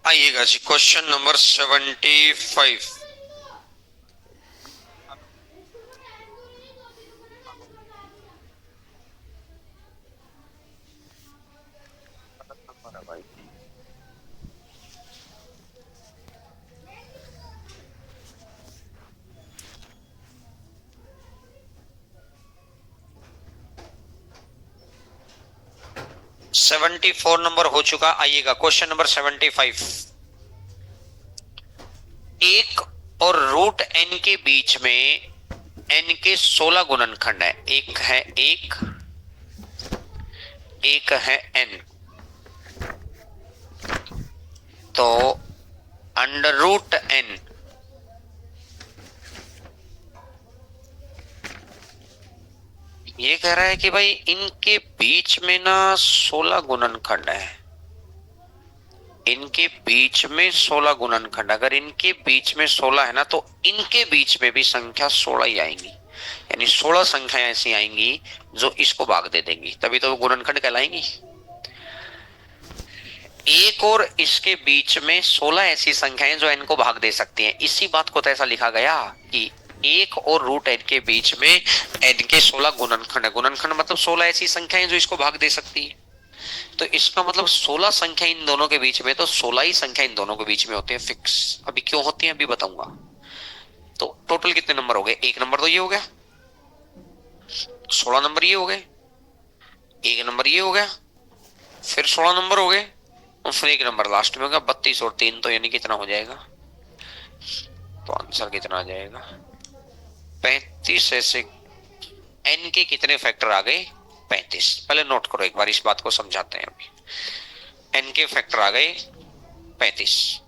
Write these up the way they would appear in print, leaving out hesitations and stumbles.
आइएगा जी, question number 75। Number है भाई। 74 नंबर हो चुका। आइएगा क्वेश्चन नंबर 75। एक और रूट एन के बीच में एन के 16 गुणनखंड है। एक है एक है एन। तो अंडर रूट एन, ये कह रहा है कि भाई इनके बीच में ना 16 गुणनखंड है। इनके बीच में 16 गुणनखंड, अगर इनके बीच में 16 है ना, तो इनके बीच में भी संख्या 16 ही आएंगी। यानी 16 संख्याएं ऐसी आएंगी जो इसको भाग दे देंगी, तभी तो वो गुणनखंड कहलाएंगी। एक और इसके बीच में 16 ऐसी संख्याएं जो एन को भाग दे सकती हैं। इसी बात को तो ऐसा लिखा गया कि एक और रूट एन के बीच में एन के 16 गुणनखंड है। गुणनखंड मतलब 16 ऐसी संख्याएं जो इसको भाग दे सकती है। तो इसका मतलब 16 संख्या इन दोनों के बीच में, तो 16 ही संख्या इन दोनों के बीच में होती है फिक्स। अभी क्यों होती है अभी बताऊंगा। तो टोटल कितने नंबर हो गए? एक नंबर तो ये हो गया, 16 नंबर ये हो गए, एक नंबर ये हो गया, फिर 16 नंबर हो गए, और फिर एक नंबर लास्ट में होगा 32 और 3, तो यानी कितना हो जाएगा? तो आंसर कितना आ जाएगा? 35। ऐसे एन के कितने फैक्टर आ गए? 35। पहले नोट करो एक बार, इस बात को समझाते हैं। अभी एन के फैक्टर आ गए 35।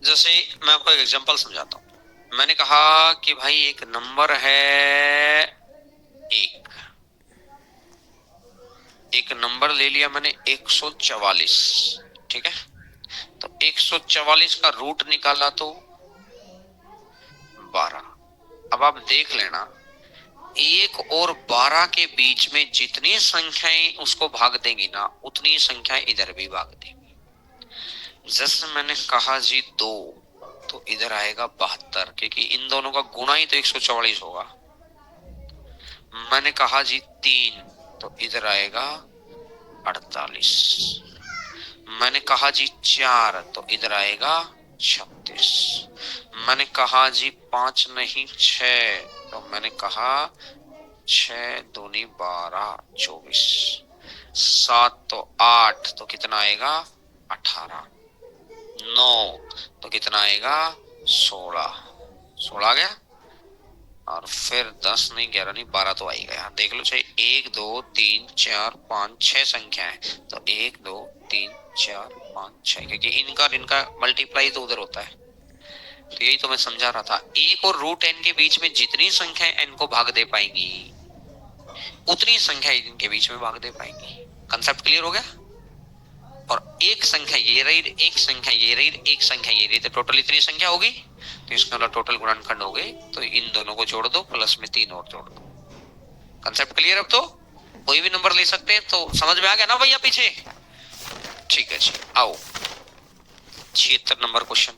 जैसे मैं आपको एक एग्जांपल समझाता हूं। मैंने कहा कि भाई एक नंबर है एक एक नंबर ले लिया मैंने 144। ठीक है, तो 144 का रूट निकाला तो 12। अब आप देख लेना, एक और 12 के बीच में जितनी संख्याएं उसको भाग देंगी ना, उतनी संख्याएं इधर भी भाग देंगी। जैसे मैंने कहा जी 2, तो इधर आएगा 72, क्योंकि इन दोनों का गुणा ही तो 144 होगा। मैंने कहा जी 3, तो इधर आएगा 48। मैंने कहा जी 4, तो इधर आएगा 36। मैंने कहा जी 5 नहीं 6, तो मैंने कहा 6 दूनी 12, 24। 7 तो 8, तो कितना आएगा? 18। 9 तो कितना आएगा? 16। 16 आ गया। और फिर 10 नहीं 11 नहीं 12 तो आ ही गया। देख लो, चाहे 1 2 3 4 5 6 संख्या है, तो 1 2 3 4 5 6, क्योंकि इनका इनका मल्टीप्लाई तो उधर होता है। तो यही तो मैं समझा रहा था, एक और रूट एन के बीच में जितनी संख्या एन को भाग दे पाएंगी, उतनी संख्या इनके बीच में भाग दे पाएंगी। कंसेप्ट क्लियर हो गया? और एक संख्या ये रही, एक संख्या ये रही, एक संख्या ये रही, तो टोटल इतनी संख्या होगी। तो इसका मतलब टोटल गुणनखंड हो गए, तो इन दोनों को जोड़ दो, प्लस में 3 और जोड़ दो। Concept clear? अब तो कोई भी नंबर ले सकते हैं। तो समझ में आ गया ना भैया पीछे? ठीक है जी, आओ 76 नंबर क्वेश्चन।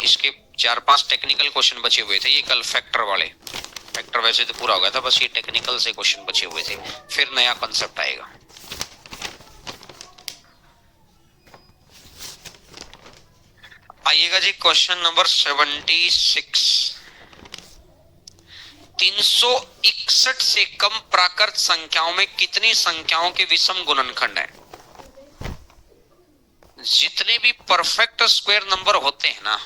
इसके 4-5 टेक्निकल क्वेश्चन बचे हुए थे, ये कल फैक्टर वाले। फैक्टर वैसे तो पूरा हो गया था, बस ये टेक्निकल से क्वेश्चन बचे हुए थे, फिर नया कंसेप्ट आएगा। आइएगा जी, क्वेश्चन नंबर 76। 361 से कम प्राकृत संख्याओं में कितनी संख्याओं के विषम गुणनखंड है? जितने भी परफेक्ट स्क्वायर नंबर होते हैं ना,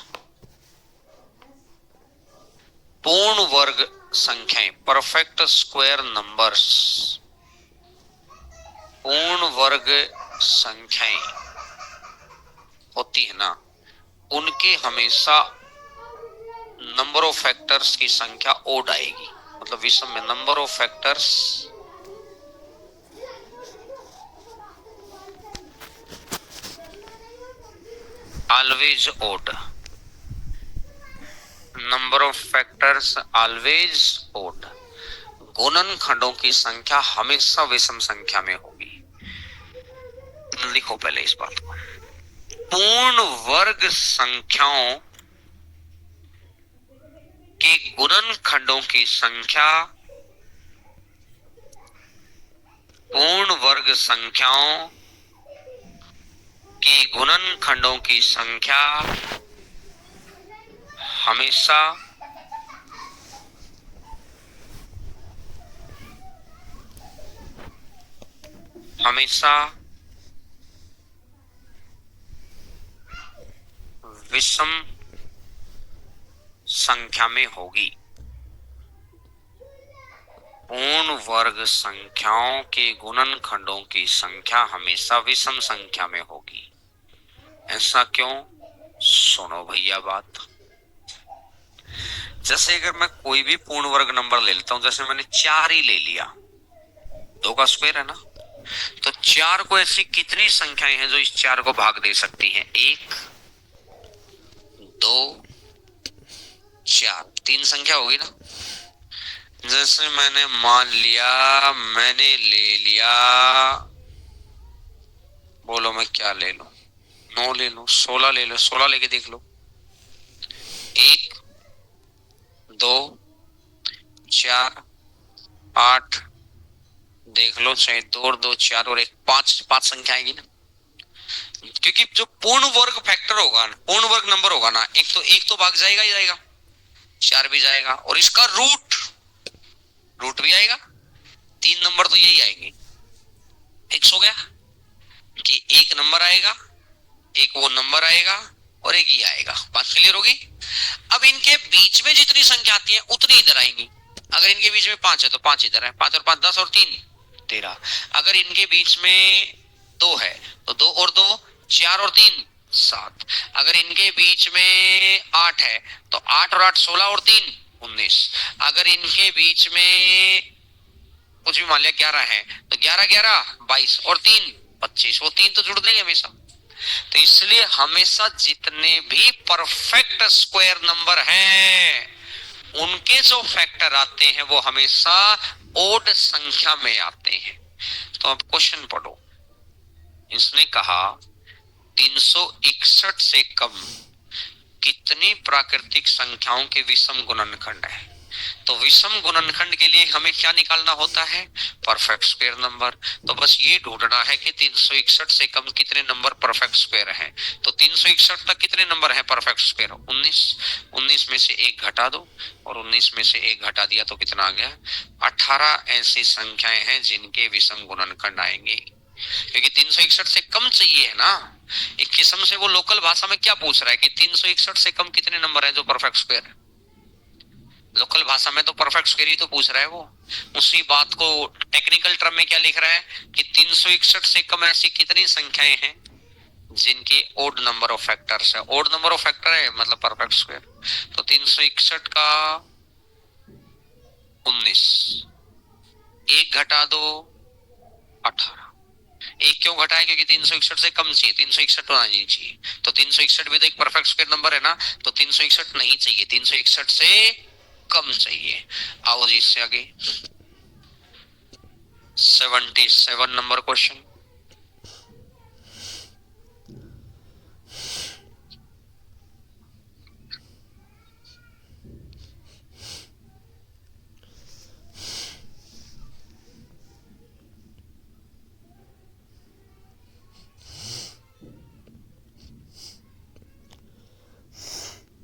पूर्ण वर्ग संख्याएं, परफेक्ट स्क्वायर नंबर्स, पूर्ण वर्ग संख्याएं होती है ना, उनके हमेशा नंबर ऑफ फैक्टर्स की संख्या ओड आएगी। मतलब विषम में number of factors always odd, number of factors always odd, गुणनखंडों की संख्या हमेशा विषम संख्या में होगी। लिखो पहले इस बात को। पूर्ण वर्ग संख्याओं के गुणनखंडों की संख्या, पूर्ण वर्ग संख्याओं के गुणनखंडों की संख्या हमेशा हमेशा विषम संख्या में होगी। पूर्ण वर्ग संख्याओं के गुणनखंडों की संख्या हमेशा विषम संख्या में होगी। ऐसा क्यों? सुनो भैया बात। जैसे अगर मैं कोई भी पूर्ण वर्ग नंबर ले लेता हूं, जैसे मैंने 4 ही ले लिया, 2 का स्क्वायर है ना, तो 4 को ऐसी कितनी संख्याएं हैं जो इस 4 को भाग दे सकती हैं? 1, 2, 4, 3 संख्या होगी ना। जैसे मैंने मान लिया, मैंने ले लिया, बोलो मैं क्या ले लूं? 9 ले लो, 16 ले लो, 16 लेके देख लो। 1, 2, 4, 8, देख लो, चाहे 2 और 2 4 और 1 5, 5 संख्या आएगी ना। क्योंकि जो पूर्ण वर्ग फैक्टर होगा, पूर्ण वर्ग नंबर होगा ना, एक तो भाग जाएगा ही जाएगा, 4 भी जाएगा, और इसका रूट भी आएगा। 3 नंबर तो यही आएंगे। फिक्स हो गया कि एक नंबर आएगा, एक वो नंबर आएगा और एक ये आएगा। बात क्लियर होगी? अब इनके बीच में जितनी संख्या आती है उतनी इधर आएंगी। अगर इनके बीच में 5 है तो 5 इधर है, 5 और 5 10 और 3 13। अगर इनके बीच में 2 है तो 2 और 2 4 और 3 7। अगर इनके बीच में 8 है तो 8 और 8 16 और 3 19। अगर इनके बीच में कुछ भी मान लिया 11 है तो 11 11 22 और 3 25। वो 3 तो जुड़ देंगे हमेशा। तो इसलिए हमेशा जितने भी परफेक्ट स्क्वायर नंबर हैं उनके जो फैक्टर आते हैं वो हमेशा ओड संख्या में आते हैं। तो अब क्वेश्चन पढ़ो। इसने कहा 361 से कम कितनी प्राकृतिक संख्याओं के विषम गुणनखंड है? तो विषम गुणनखंड के लिए हमें क्या निकालना होता है? Perfect square number. तो बस ये ढूंढना है कि 361 से कम कितने नंबर परफेक्ट स्क्वायर हैं। तो 361 तक कितने नंबर हैं परफेक्ट स्क्वायर? 19। 19 में से 1 घटा दो, और 19 में से 1 घटा दिया तो कितना आ गया? 18 ऐसी संख्याएं हैं जिनके विषम गुणनखंड आएंगे। क्योंकि 361 से कम चाहिए है ना। एक किस्म से वो लोकल भाषा में क्या पूछ रहा है कि 361 से कम कितने नंबर हैं जो परफेक्ट स्क्वायर है। लोकल भाषा में तो परफेक्ट स्क्वायर ही तो पूछ रहा है वो। उसी बात को टेक्निकल टर्म में क्या लिख रहा है कि 361 से कम ऐसी कितनी संख्याएं हैं जिनके ओड नंबर ऑफ फैक्टर्स है। ओड नंबर ऑफ फैक्टर है मतलब परफेक्ट स्क्वायर। तो 361 का 19, 1 घटा दो 18। 1 क्यों घटाए? क्योंकि 361 से कम चाहिए, 361 होना नहीं चाहिए। तो 361 भी तो एक परफेक्ट स्क्वायर नंबर है ना। तो 361 नहीं चाहिए, 361 से कम चाहिए। आओ जी इससे आगे 77 number question.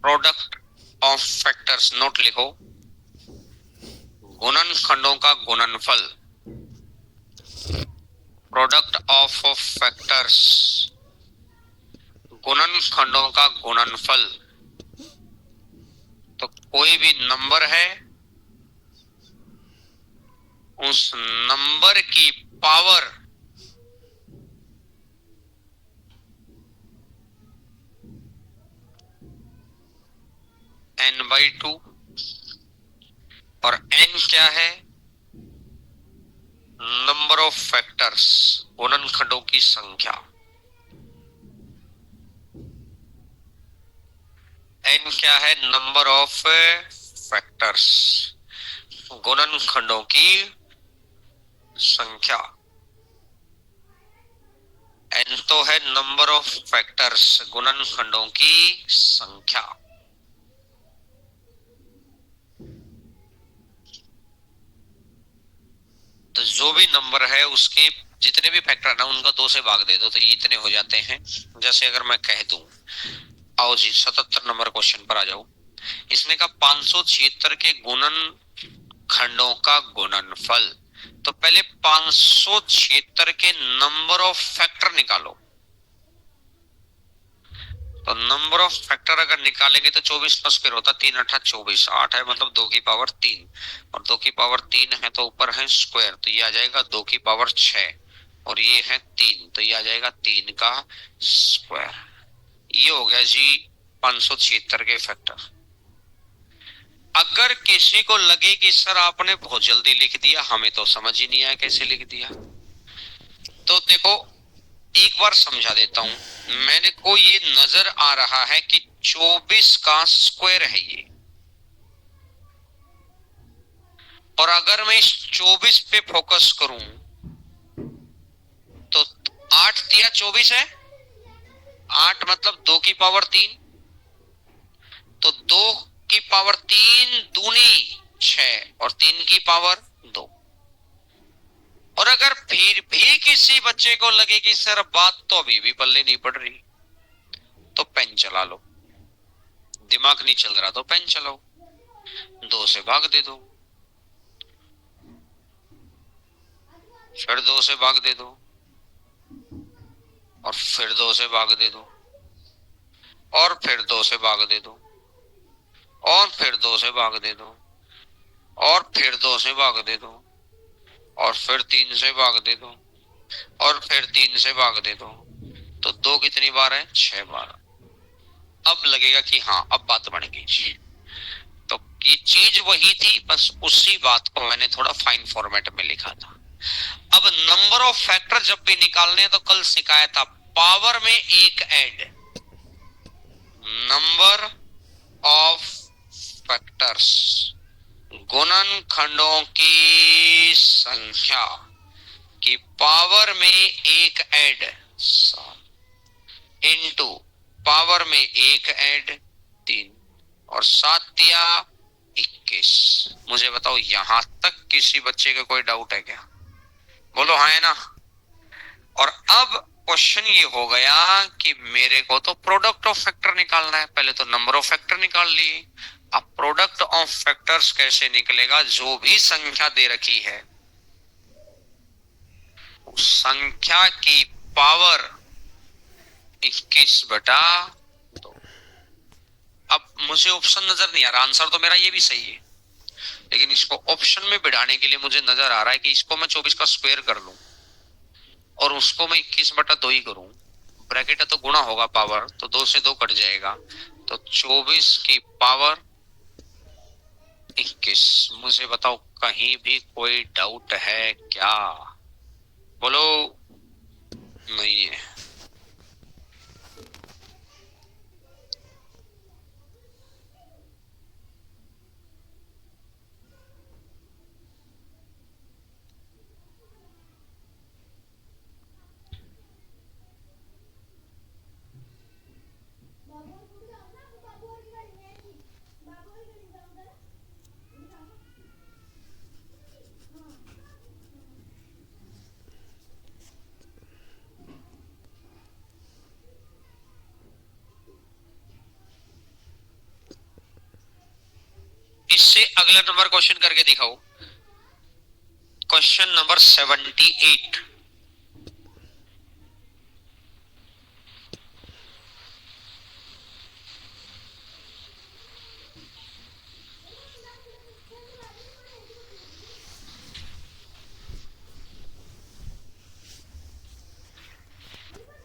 Product of factors note लिखो। गुणनखंडों का गुणनफल, प्रोडक्ट ऑफ फैक्टर्स गुणनखंडों का गुणनफल। तो कोई भी नंबर है उस नंबर की पावर n/2 और n क्या है? नंबर ऑफ फैक्टर्स, गुणनखंडों की संख्या। n क्या है? नंबर ऑफ फैक्टर्स, गुणनखंडों की संख्या। n तो है नंबर ऑफ फैक्टर्स, गुणनखंडों की संख्या। तो जो भी नंबर है उसके जितने भी फैक्टर है ना उनका 2 से भाग दे दो तो ये इतने हो जाते हैं। जैसे अगर मैं कह दूं, आओ जी 77 नंबर क्वेश्चन पर आ जाओ। इसने कहा 576 के गुणन खंडों का गुणनफल। तो पहले 576 के नंबर ऑफ फैक्टर निकालो। तो नंबर ऑफ फैक्टर अगर निकालेंगे तो 24 का स्क्वायर होता 3 अठा 24, 8 है मतलब 2 की पावर 3, और 2 की पावर 3 है तो ऊपर है स्क्वायर, तो ये आ जाएगा 2 की पावर 6, और ये है 3 तो ये आ जाएगा 3 का स्क्वायर। ये हो गया जी 576 के फैक्टर। अगर किसी को लगे कि सर आपने बहुत जल्दी लिख दिया, हमें तो समझ ही नहीं आया कैसे लिख दिया, तो देखो एक बार समझा देता हूं। मेरे को ये नजर आ रहा है कि 24 का स्क्वायर है ये, और अगर मैं इस 24 पे फोकस करूं तो 8 तिया 24 है, 8 मतलब 2 की पावर 3, तो 2 की पावर 3 दूनी 6 और 3 की पावर 2। और अगर फिर भी किसी बच्चे को लगे कि सर बात तो अभी भी पल्ले नहीं पड़ रही, तो पेन चला लो। दिमाग नहीं चल रहा तो पेन चलाओ, 2 से भाग दे दो, फिर 2 से भाग दे दो, और फिर 2 से भाग दे दो, और फिर 2 से भाग दे दो, और फिर 2 से भाग दे दो, और फिर 2 से भाग दे दो, और फिर 3 से भाग दे दो, और फिर 3 से भाग दे दो। तो 2 कितनी बार है? 6 बार। अब लगेगा कि हाँ अब बात बन गई। तो ये चीज वही थी, बस उसी बात को मैंने थोड़ा फाइन फॉर्मेट में लिखा था। अब नंबर ऑफ फैक्टर जब भी निकालने तो कल सिखाया था पावर में एक ऐड, नंबर ऑफ फैक्टर्स, गुणनखंडों की संख्या की पावर में एक ऐड इनटू पावर में एक ऐड 3, और 7 तिया 21। मुझे बताओ यहां तक किसी बच्चे का कोई डाउट है क्या? बोलो हाँ है ना। और अब क्वेश्चन ये हो गया कि मेरे को तो प्रोडक्ट ऑफ फैक्टर निकालना है। पहले तो नंबर ऑफ फैक्टर निकाल लिए, अब प्रोडक्ट ऑफ फैक्टर्स कैसे निकलेगा? जो भी संख्या दे रखी है उस संख्या की पावर 21/2। अब मुझे ऑप्शन नजर नहीं आ रहा, आंसर तो मेरा ये भी सही है, लेकिन इसको ऑप्शन में बिठाने के लिए मुझे नजर आ रहा है कि इसको मैं 24 का स्क्वायर कर लूं और उसको मैं 21/2 ही करूं। ब्रैकेट है तो गुणा होगा पावर, तो 2 से 2 कट जाएगा, तो 24 की पावर 21। मुझे बताओ कहीं भी कोई डाउट है क्या? बोलो नहीं है। इससे अगला नंबर क्वेश्चन करके दिखाओ। Question number 78।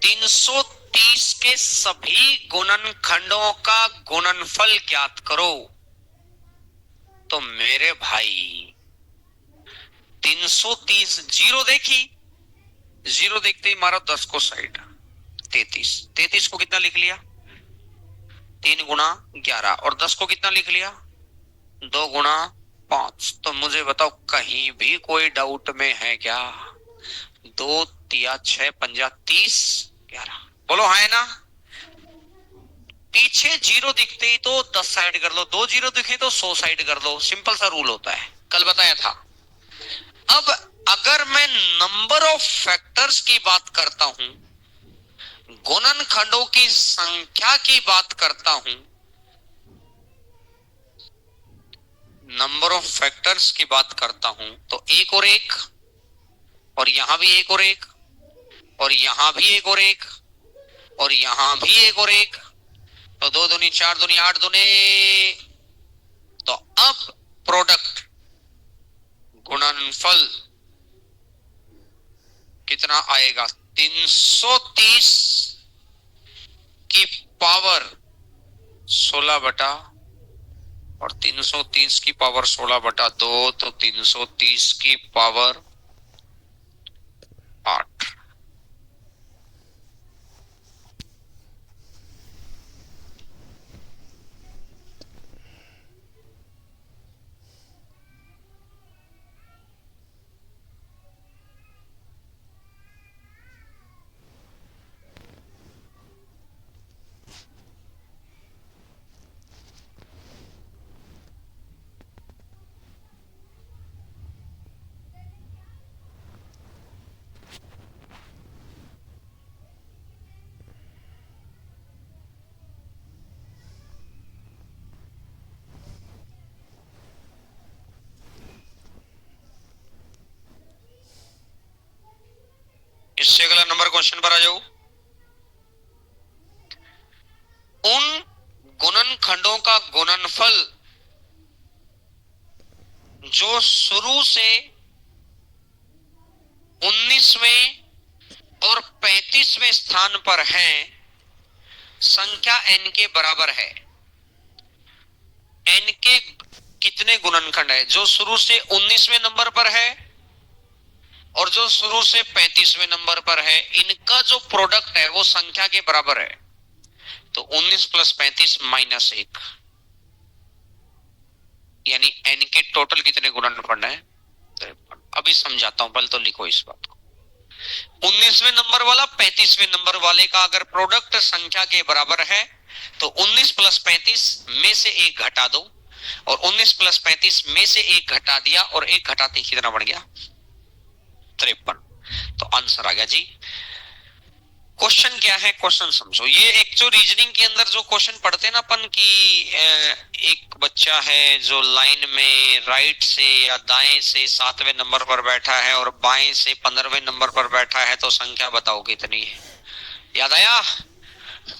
तीन 330 के सभी गुणनखंडों का गुणनफल ज्ञात करो। तो मेरे भाई 330 जीरो देखी, जीरो देखते ही मारा 10 को साइड, 33, 33 को कितना लिख लिया 3 गुणा 11, और 10 को कितना लिख लिया 2 गुणा 5। तो मुझे बताओ कहीं भी कोई डाउट में है क्या? 2 तिया 6 पंजा 30 11, बोलो है ना? पीछे जीरो दिखते ही तो 10 साइड कर लो, 2 जीरो दिखे तो 100 साइड कर लो, सिंपल सा रूल होता है, कल बताया था। अब अगर मैं नंबर ऑफ फैक्टर्स की बात करता हूं, गुणनखंडों की संख्या की बात करता हूं, नंबर ऑफ फैक्टर्स की बात करता हूं, तो एक और एक, और यहां भी एक और एक, और यहां भी एक और एक, और यहां भी एक और एक, तो 2 दूनी 4 दूनी 8 दूनी, तो अब प्रोडक्ट गुणनफल कितना आएगा 330 की पावर 16 बटा, और 330 की पावर 16 बटा 2, तो 330 की पावर 8। इससे अगला नंबर क्वेश्चन पर आ जाओ। उन गुणनखंडों का गुणनफल जो शुरू से 19वें और 35वें स्थान पर हैं, संख्या n के बराबर है। n के कितने गुणनखंड है? जो शुरू से 19वें नंबर पर है और जो शुरू से 35वें नंबर पर है, इनका जो प्रोडक्ट है वो संख्या के बराबर है। तो 19 प्लस 35 माइनस 1, यानी n के टोटल कितने गुणनखंड है? अभी समझाता हूं, पहले तो लिखो इस बात को। 19वें नंबर वाला 35वें नंबर वाले का अगर प्रोडक्ट संख्या के बराबर है तो 19 प्लस 35 में से एक घटा दो, और 19 प्लस 35 में से एक घटा दिया, और एक घटाते कितना बढ़ गया 53। तो आंसर आ गया जी। क्वेश्चन क्या है, क्वेश्चन समझो। ये एक जो रीजनिंग के अंदर जो क्वेश्चन पढ़ते हैं ना अपन की, एक बच्चा है जो लाइन में राइट से या दाएं से 7वें नंबर पर बैठा है और बाएं से 15वें नंबर पर बैठा है, तो संख्या बताओ कितनी है? याद आया?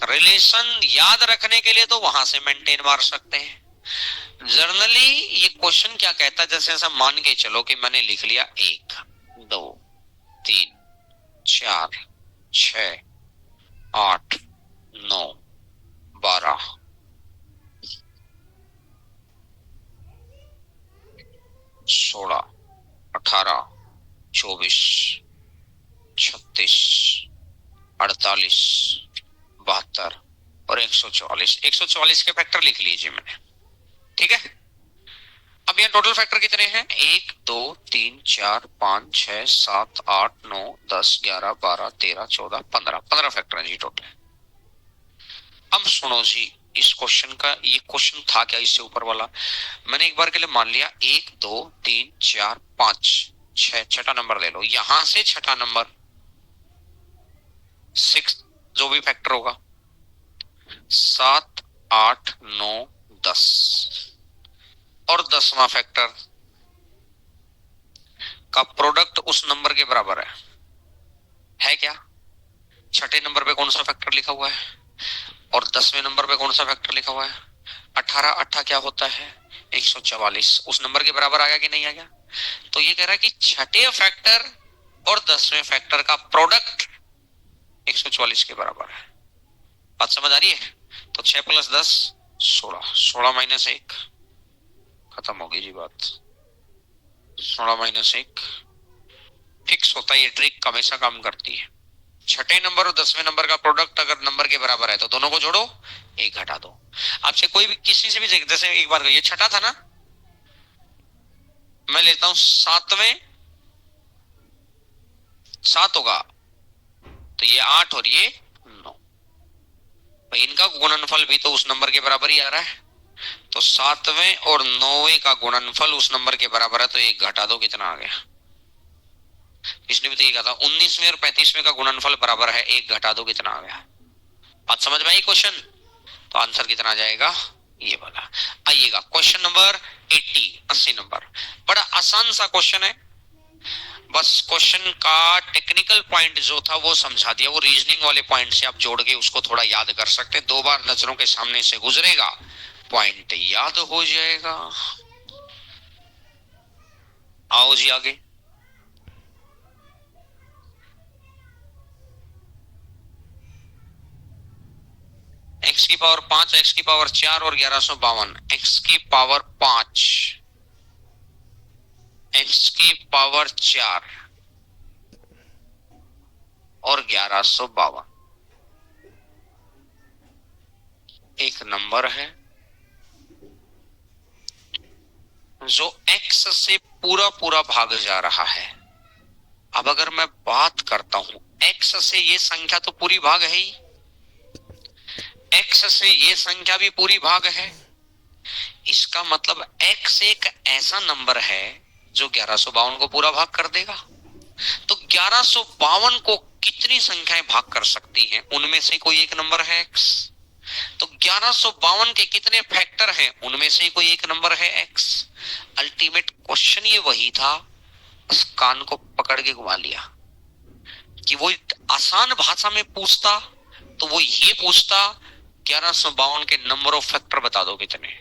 रिलेशन याद रखने के लिए तो वहां से मेंटेन मार सकते हैं। जर्नली ये क्वेश्चन क्या कहता है, जैसे ऐसा मान के चलो कि मैंने लिख लिया 1 2 3 4 6 8 9 12, 16 18 24 36 48 72 और 144। 144 के फैक्टर लिख लीजिए मैंने, ठीक है। अब यहाँ टोटल फैक्टर कितने हैं? 1 2 3 4 5 6 7 8 9 10 11 12 13 14 15, 15 फैक्टर है जी टोटल। अब सुनो जी, इस क्वेश्चन का, ये क्वेश्चन था क्या इससे ऊपर वाला? मैंने एक बार के लिए मान लिया 1 2 3 4 5 6, छठा नंबर ले लो, यहां से छठा नंबर 6, जो भी फैक्टर होगा 7 8 9 10, और 10वां फैक्टर का प्रोडक्ट उस नंबर के बराबर है क्या? छठे नंबर पे कौन सा फैक्टर लिखा हुआ है और 10वें नंबर पे कौन सा फैक्टर लिखा हुआ है? 18 8 क्या होता है? 144। उस नंबर के बराबर आ गया कि नहीं आ गया? तो ये कह रहा है कि छठे फैक्टर और 10वें फैक्टर का प्रोडक्ट 144 के बराबर है। बात समझ आ रही है? तो 6 + 10 16, 16 - 1 खत्म हो गई जी बात। 16 - 1 फिक्स होता है, ये ट्रिक हमेशा काम करती है। छठे नंबर और 10वें नंबर का प्रोडक्ट अगर नंबर के बराबर है तो दोनों को जोड़ो, एक घटा दो। आपसे कोई भी किसी से भी जैसे एक बार ये छठा था ना, मैं लेता हूं 7वें, 7 होगा तो ये 8 और ये 9, भाई इनका गुणनफल भी तो उस नंबर के बराबर ही आ रहा है, तो 7वें और 9वें का गुणनफल उस नंबर के बराबर है, तो एक घटा दो, कितना आ गया? इसने भी तो ये कहा था 19वें और 35वें का गुणनफल बराबर है, एक घटा दो, कितना आ गया? बात समझ में आई क्वेश्चन? तो आंसर कितना आ जाएगा? ये वाला। आइएगा क्वेश्चन नंबर 80 नंबर, बड़ा आसान सा क्वेश्चन है, बस क्वेश्चन का टेक्निकल पॉइंट जो था वो समझा दिया, वो रीजनिंग वाले पॉइंट से आप जोड़ के उसको थोड़ा याद कर सकते हैं, 2 बार नजरों के सामने से गुजरेगा, पॉइंट याद हो जाएगा। आओ जी आगे। एक्स की पावर 5, एक्स की पावर 4 और 1152, एक्स की पावर 5, एक्स की पावर 4 और 1152 एक नंबर है जो x से पूरा पूरा भाग जा रहा है। अब अगर मैं बात करता हूं x से, ये संख्या तो पूरी भाग है ही, x से ये संख्या भी पूरी भाग है, इसका मतलब x एक ऐसा नंबर है जो 1152 को पूरा भाग कर देगा। तो 1152 को कितनी संख्याएं भाग कर सकती हैं, उनमें से कोई एक नंबर है x। तो 1152 के कितने फैक्टर हैं, उनमें से कोई एक नंबर है x। अल्टीमेट क्वेश्चन ये वही था, बस कान को पकड़ के घुमा लिया कि वो आसान भाषा में पूछता तो वो ये पूछता 1152 के नंबर ऑफ फैक्टर बता दो कितने।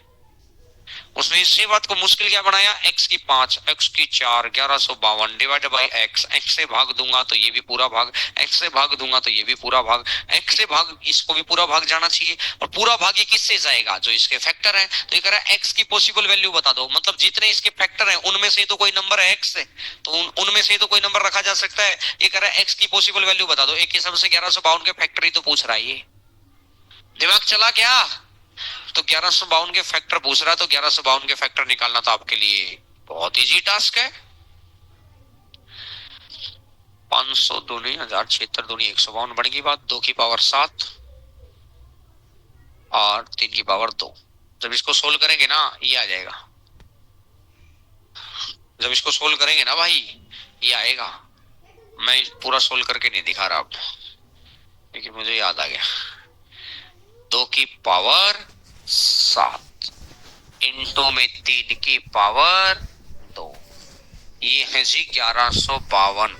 उसने इसी बात को मुश्किल क्या बनाया, x की 5, x की 4, 1152 डिवाइड बाई x, x से भाग दूंगा तो ये भी पूरा भाग, x से भाग दूंगा तो ये भी पूरा भाग, x से भाग इसको भी पूरा भाग जाना चाहिए, और पूरा भाग ये किससे जाएगा, जो इसके फैक्टर है। तो ये कह रहा है x की पॉसिबल वैल्यू बता दो, मतलब जितने इसके फैक्टर है उनमें से तो कोई नंबर है x से, तो उनमें से तो कोई नंबर रखा जा सकता है। ये कह रहा है x की पॉसिबल वैल्यू बता दो, एक किस्म से 1152 के फैक्टर ही तो पूछ रहा है ये। दिमाग चला क्या? तो 1152 के फैक्टर पूछ रहा है, तो 1152 के फैक्टर निकालना तो आपके लिए बहुत इजी टास्क है। 500 दूनी 1000, 76 दूनी 152, बढ़ गई बात, 2 की पावर 7 और 3 की पावर 2। जब इसको सोल्व करेंगे ना ये आ जाएगा, जब इसको सोल्व करेंगे ना भाई ये आएगा। मैं पूरा सोल्व करके नहीं दिखा रहा आपको, लेकिन मुझे याद आ गया। 2 की पावर 7 इंटू में 3 की पावर 2, ये है जी 1152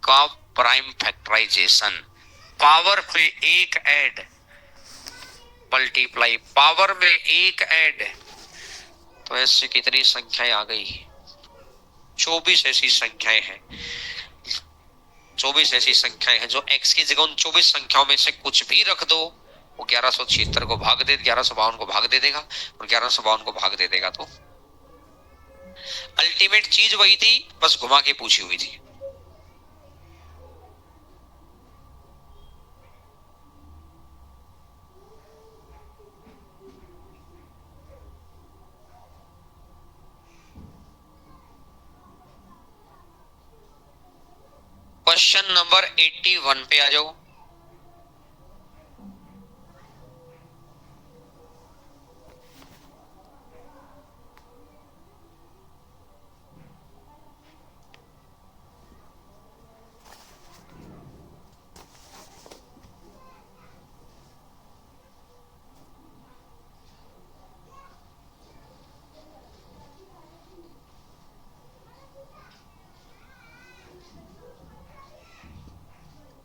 का प्राइम फैक्टराइजेशन। पावर पे एक ऐड, मल्टीप्लाई, पावर में एक ऐड, तो ऐसे कितनी संख्याएं आ गई? 24 ऐसी संख्याएं हैं, 24 ऐसी संख्याएं हैं जो x की जगह उन 24 संख्याओं में से कुछ भी रख दो, वो 1176 को भाग दे, 1152 को भाग दे देगा, और 1152 को भाग दे देगा। तो अल्टीमेट चीज वही थी, बस घुमा के पूछी हुई थी। क्वेश्चन नंबर 81 पे आ जाओ।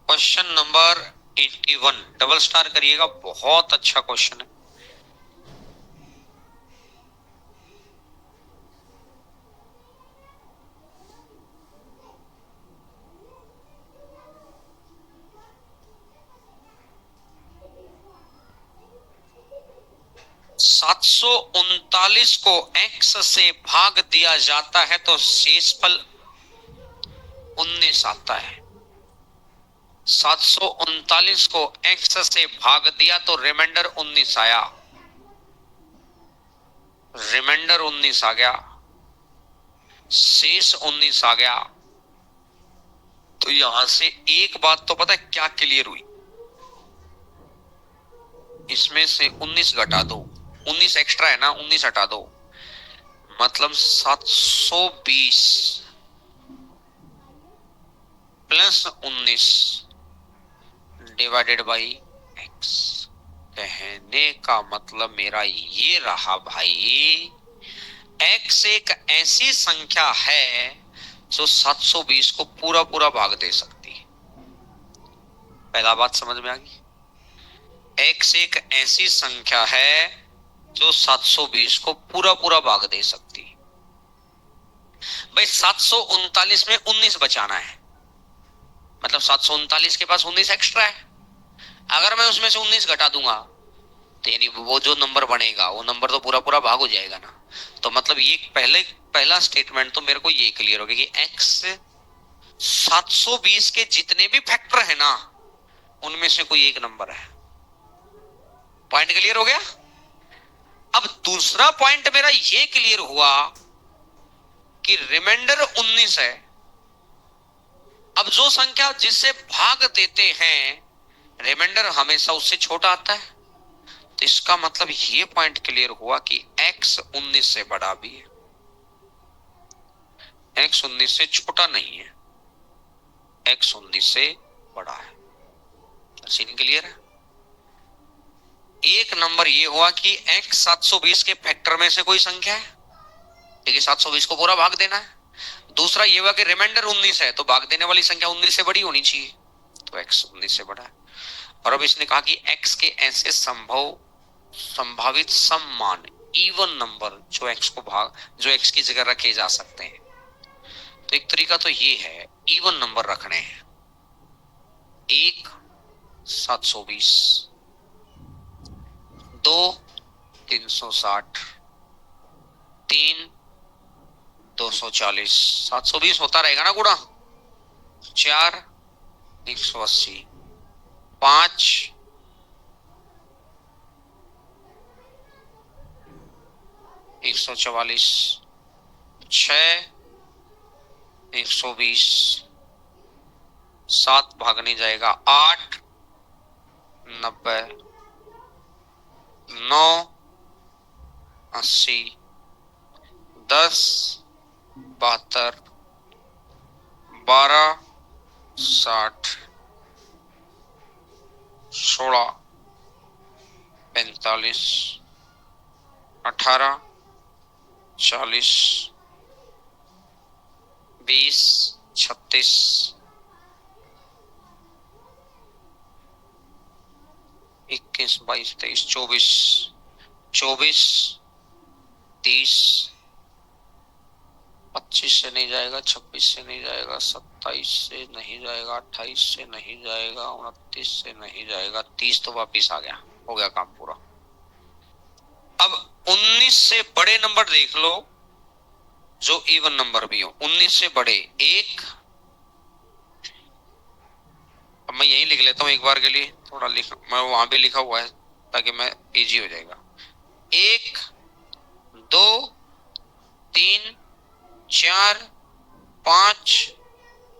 क्वेश्चन नंबर 81 डबल स्टार करिएगा, बहुत अच्छा क्वेश्चन है। 739 को x से भाग दिया जाता है तो शेषफल 19 आता है। 739 को x से भाग दिया तो रिमाइंडर 19 आया, रिमाइंडर 19 आ गया, शेष 19 आ गया। तो यहां से एक बात तो पता है क्या क्लियर हुई, इसमें से 19 घटा दो, 19 एक्स्ट्रा है ना, 19 हटा दो, मतलब 720 प्लस 19 डिवाइडेड बाई x। कहने का मतलब मेरा ये रहा भाई, x एक ऐसी संख्या है जो 720 को पूरा पूरा भाग दे सकती है। पहला बात समझ में आ गई, x एक ऐसी संख्या है जो 720 को पूरा पूरा भाग दे सकती है। भाई 739 में 19 बचाना है, मतलब 739 के पास 19 एक्स्ट्रा है। अगर मैं उसमें से 19 घटा दूंगा तो यानी वो जो नंबर बनेगा वो नंबर तो पूरा पूरा भाग हो जाएगा ना। तो मतलब ये पहला स्टेटमेंट तो मेरे को ये क्लियर हो गया कि x 720 के जितने भी फैक्टर है ना उनमें से कोई एक नंबर है। पॉइंट क्लियर हो गया। अब दूसरा पॉइंट मेरा ये क्लियर हुआ कि रिमाइंडर 19 है। अब जो संख्या जिससे भाग देते हैं रिमाइंडर हमेशा उससे छोटा आता है, तो इसका मतलब ये पॉइंट क्लियर हुआ कि x 19 से बड़ा भी है, x 19 से छोटा नहीं है, x 19 से बड़ा है। सीन क्लियर है। एक नंबर ये हुआ कि x 720 के फैक्टर में से कोई संख्या है, देखिए 720 को पूरा भाग देना है। दूसरा ये हुआ कि रिमाइंडर 19 है तो भाग देने वाली संख्या 19 से बड़ी होनी चाहिए, तो x 19 से बड़ा है। और अब इसने कहा कि x के ऐसे संभावित सम मान इवन नंबर जो x की जगह रखे जा सकते हैं। तो एक तरीका तो ये है, इवन नंबर रखने हैं। 1 720, 2 360, 3 240, 720 होता रहेगा ना गुणा, 4 180, 5 144, 6 120, 7 भागने जाएगा 8 90, 9 80, 10 72, 12 60, 16 45, 18 40, 20 36, 21 22 23 24, 24 30, 25 से नहीं जाएगा, 26 से नहीं जाएगा, 27 से नहीं जाएगा, 28 से नहीं जाएगा, 29 से नहीं जाएगा, 30 तो वापिस आ गया, हो गया काम पूरा। अब 19 से बड़े नंबर देख लो जो इवन नंबर भी हो, 19 से बड़े 1। अब मैं यही लिख लेता हूं एक बार के लिए, थोड़ा लिख, मैं वहां भी लिखा हुआ है ताकि मैं इजी हो जाएगा। 1 2 3 4 5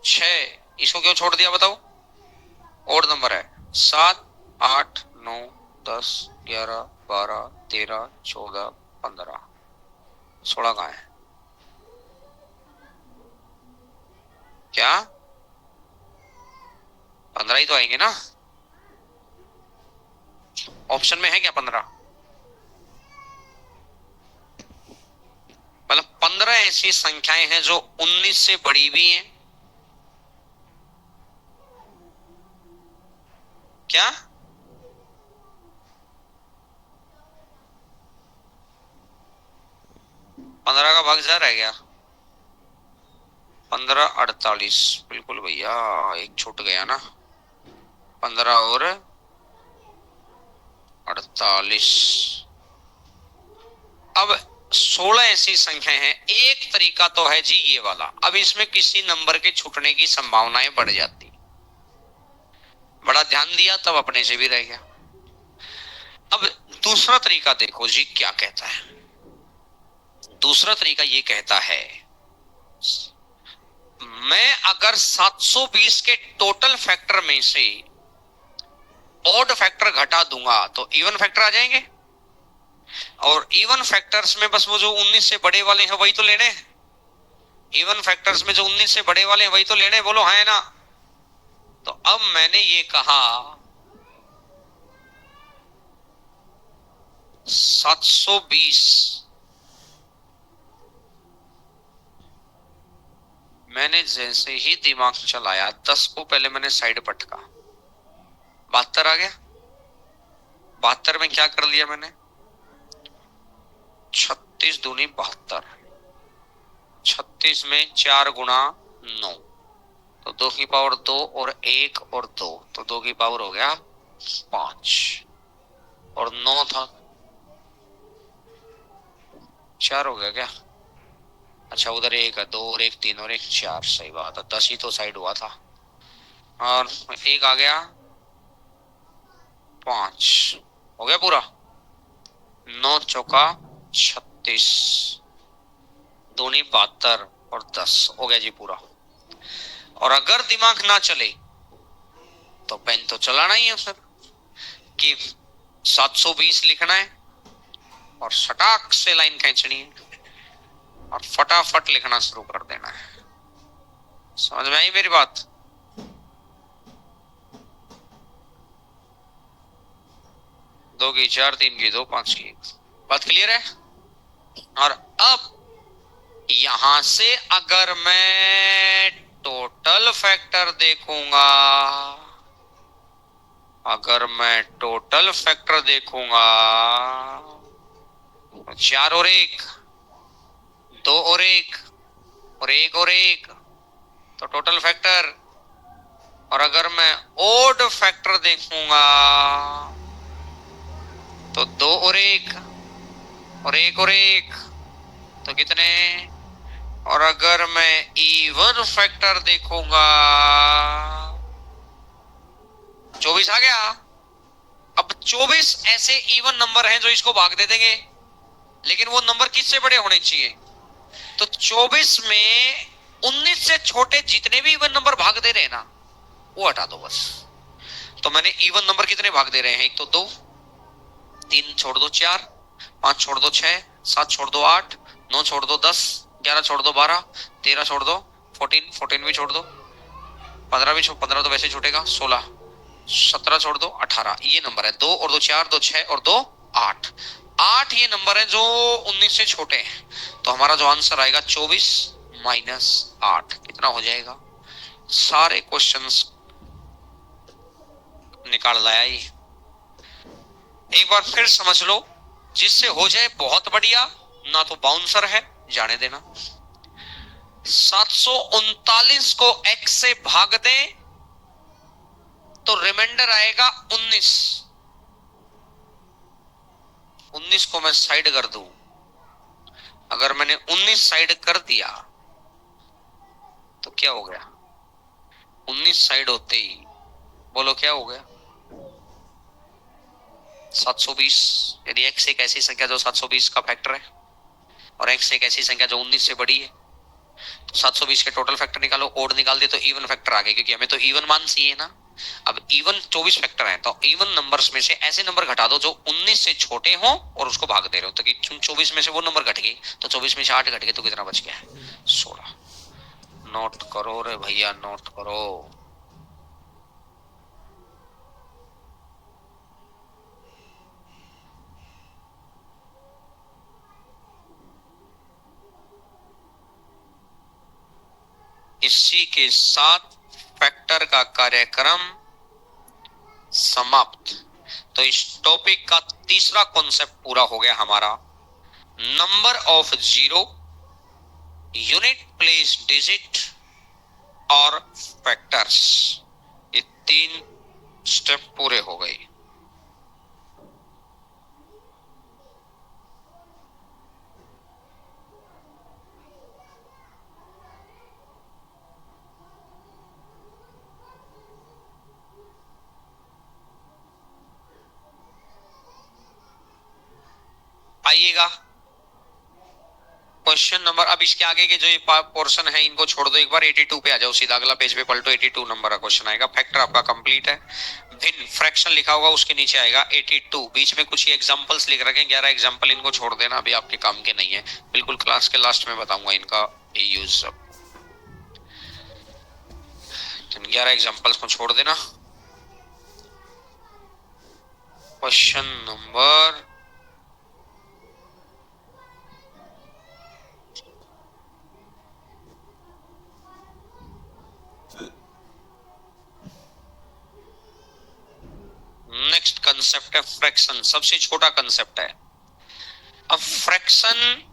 6, इसको क्यों छोड़ दिया बताओ, और नंबर है। 7 8 9 10 11 12 13 14 15, 16 कहाँ है क्या, 15 ही तो आएंगे ना, ऑप्शन में है क्या 15? मतलब 15 ऐसी संख्याएं हैं जो 19 से बड़ी भी हैं, क्या 15 का भाग जा रहा है क्या, 15 48, बिल्कुल भैया एक छूट गया ना, 15 और 48, अब 16 ऐसी संख्याएं हैं। एक तरीका तो है जी ये वाला, अब इसमें किसी नंबर के छूटने की संभावनाएं बढ़ जाती, बड़ा ध्यान दिया तब अपने से भी रह गया। अब दूसरा तरीका देखो जी क्या कहता है। दूसरा तरीका ये कहता है, मैं अगर 720 के टोटल फैक्टर में से ऑड फैक्टर घटा दूंगा तो इवन फैक्टर आ जाएंगे, और इवन फैक्टर्स में बस वो जो 19 से बड़े वाले हैं वही तो लेने हैं। इवन फैक्टर्स में जो 19 से बड़े वाले हैं वही तो लेने हैं, बोलो है ना। तो अब मैंने ये कहा 720, मैंने जैसे ही दिमाग चलाया 10 को पहले मैंने साइड पटका, 72 आ गया। 72 में क्या कर लिया मैंने, 36 दूनी 72, 36 में 4 गुणा 9, तो 2 की पावर 2 और 1 और 2, तो 2 की पावर हो गया 5, और 9 था 4 हो गया क्या। अच्छा उधर 1 है, 2 और 1 3 और 1 4, सही बात है, 10 ही तो साइड हुआ था, और 1 आ गया 5, हो गया पूरा। 9 चौका 36, दूनी 72 और 10, हो गया जी पूरा। और अगर दिमाग ना चले तो पेन तो चलाना ही है फिर, कि 720 लिखना है और सटाक से लाइन खींचनी है और फटाफट लिखना शुरू कर देना है। समझ में आई मेरी बात। दो की 4, 3 की 2, 5 की 1, बात क्लियर है। और अब यहां से अगर मैं टोटल फैक्टर देखूंगा, अगर मैं टोटल फैक्टर देखूंगा तो 4 और 1, 2 और 1 और 1 और 1, तो टोटल फैक्टर। और अगर मैं ओड फैक्टर देखूंगा तो 2 और 1 और 1 और 1, तो कितने। और अगर मैं इवन फैक्टर देखूंगा 24 आ गया। अब 24 ऐसे इवन नंबर हैं जो इसको भाग दे देंगे, लेकिन वो नंबर किससे बड़े होने चाहिए। तो 24 में 19 से छोटे जितने भी इवन नंबर भाग दे रहे हैं ना वो हटा दो बस। तो मैंने इवन नंबर कितने भाग दे रहे हैं, एक तो 2, 3 छोड़ दो 4, 5 छोड़ दो 6, 7 छोड़ दो 8, 9 छोड़ दो 10, 11 छोड़ दो 12, 13 छोड़ दो 14, 14 भी छोड़ दो, 15 भी 15 तो वैसे छूटेगा 16, 17 छोड़ दो 18, ये नंबर है। 2 और 2 4, 2 6 और 2 8, 8 ये नंबर है जो 19 से छोटे हैं। तो हमारा जो आंसर आएगा 24 माइनस 8 कितना हो जाएगा। सारे क्वेश्चंस निकाल लाया ये। एक बार फिर समझ लो, जिससे हो जाए बहुत बढ़िया, ना तो बाउंसर है जाने देना। 739 को x से भाग दे तो रिमाइंडर आएगा 19। 19 को मैं साइड कर दूं, अगर मैंने 19 साइड कर दिया तो क्या हो गया, 19 साइड होते ही बोलो क्या हो गया 720। यदि x एक ऐसी संख्या जो 720 का फैक्टर है और x एक ऐसी संख्या जो 19 से बड़ी है, तो 720 के टोटल फैक्टर निकालो, ओड निकाल दे तो इवन फैक्टर आ गए, क्योंकि हमें तो इवन मान चाहिए ना। अब इवन 24 फैक्टर है, तो इवन नंबर्स में से ऐसे नंबर घटा दो जो 19 से छोटे हो और उसको भाग दे रहे हो, तो कि 24 में से वो नंबर घट गए तो 24 में से 8 घट गए तो कितना बच गया 16। नोट करो रे भैया, नोट करो। इसी के साथ फैक्टर का कार्यक्रम समाप्त। तो इस टॉपिक का तीसरा कॉन्सेप्ट पूरा हो गया हमारा। Number of zero, unit place digit और फैक्टर्स, ये 3 स्टेप पूरे हो गए। आइएगा क्वेश्चन नंबर, अब इसके आगे के जो ये पोर्शन है इनको छोड़ दो, एक बार 82 पे आ जाओ, सीधा अगला पेज पे पलटो, 82 नंबर का क्वेश्चन आएगा। फैक्टर आपका कंप्लीट है, भिन्न फ्रैक्शन लिखा होगा उसके नीचे आएगा 82। बीच में कुछ एग्जांपल्स लिख रखे हैं, 11 एग्जांपल, इनको छोड़ देना, अभी आपके काम के नहीं है, बिल्कुल क्लास के लास्ट में बताऊंगा इनका यूज सब। 11 एग्जांपल्स को छोड़ देना। क्वेश्चन नंबर नेक्स्ट कंसेप्ट है फ्रैक्शन, सबसे छोटा कंसेप्ट है। अब फ्रैक्शन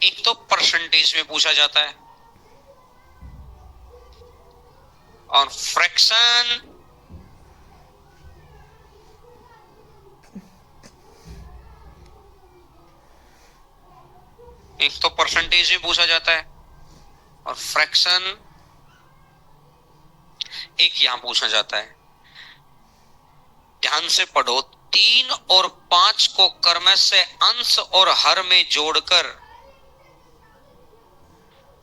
एक तो परसेंटेज में पूछा जाता है, और फ्रैक्शन एक तो परसेंटेज में पूछा जाता है, और फ्रैक्शन एक यहां पूछा जाता है। ध्यान से पढ़ो, 3 और 5 को क्रम से अंश और हर में जोड़कर,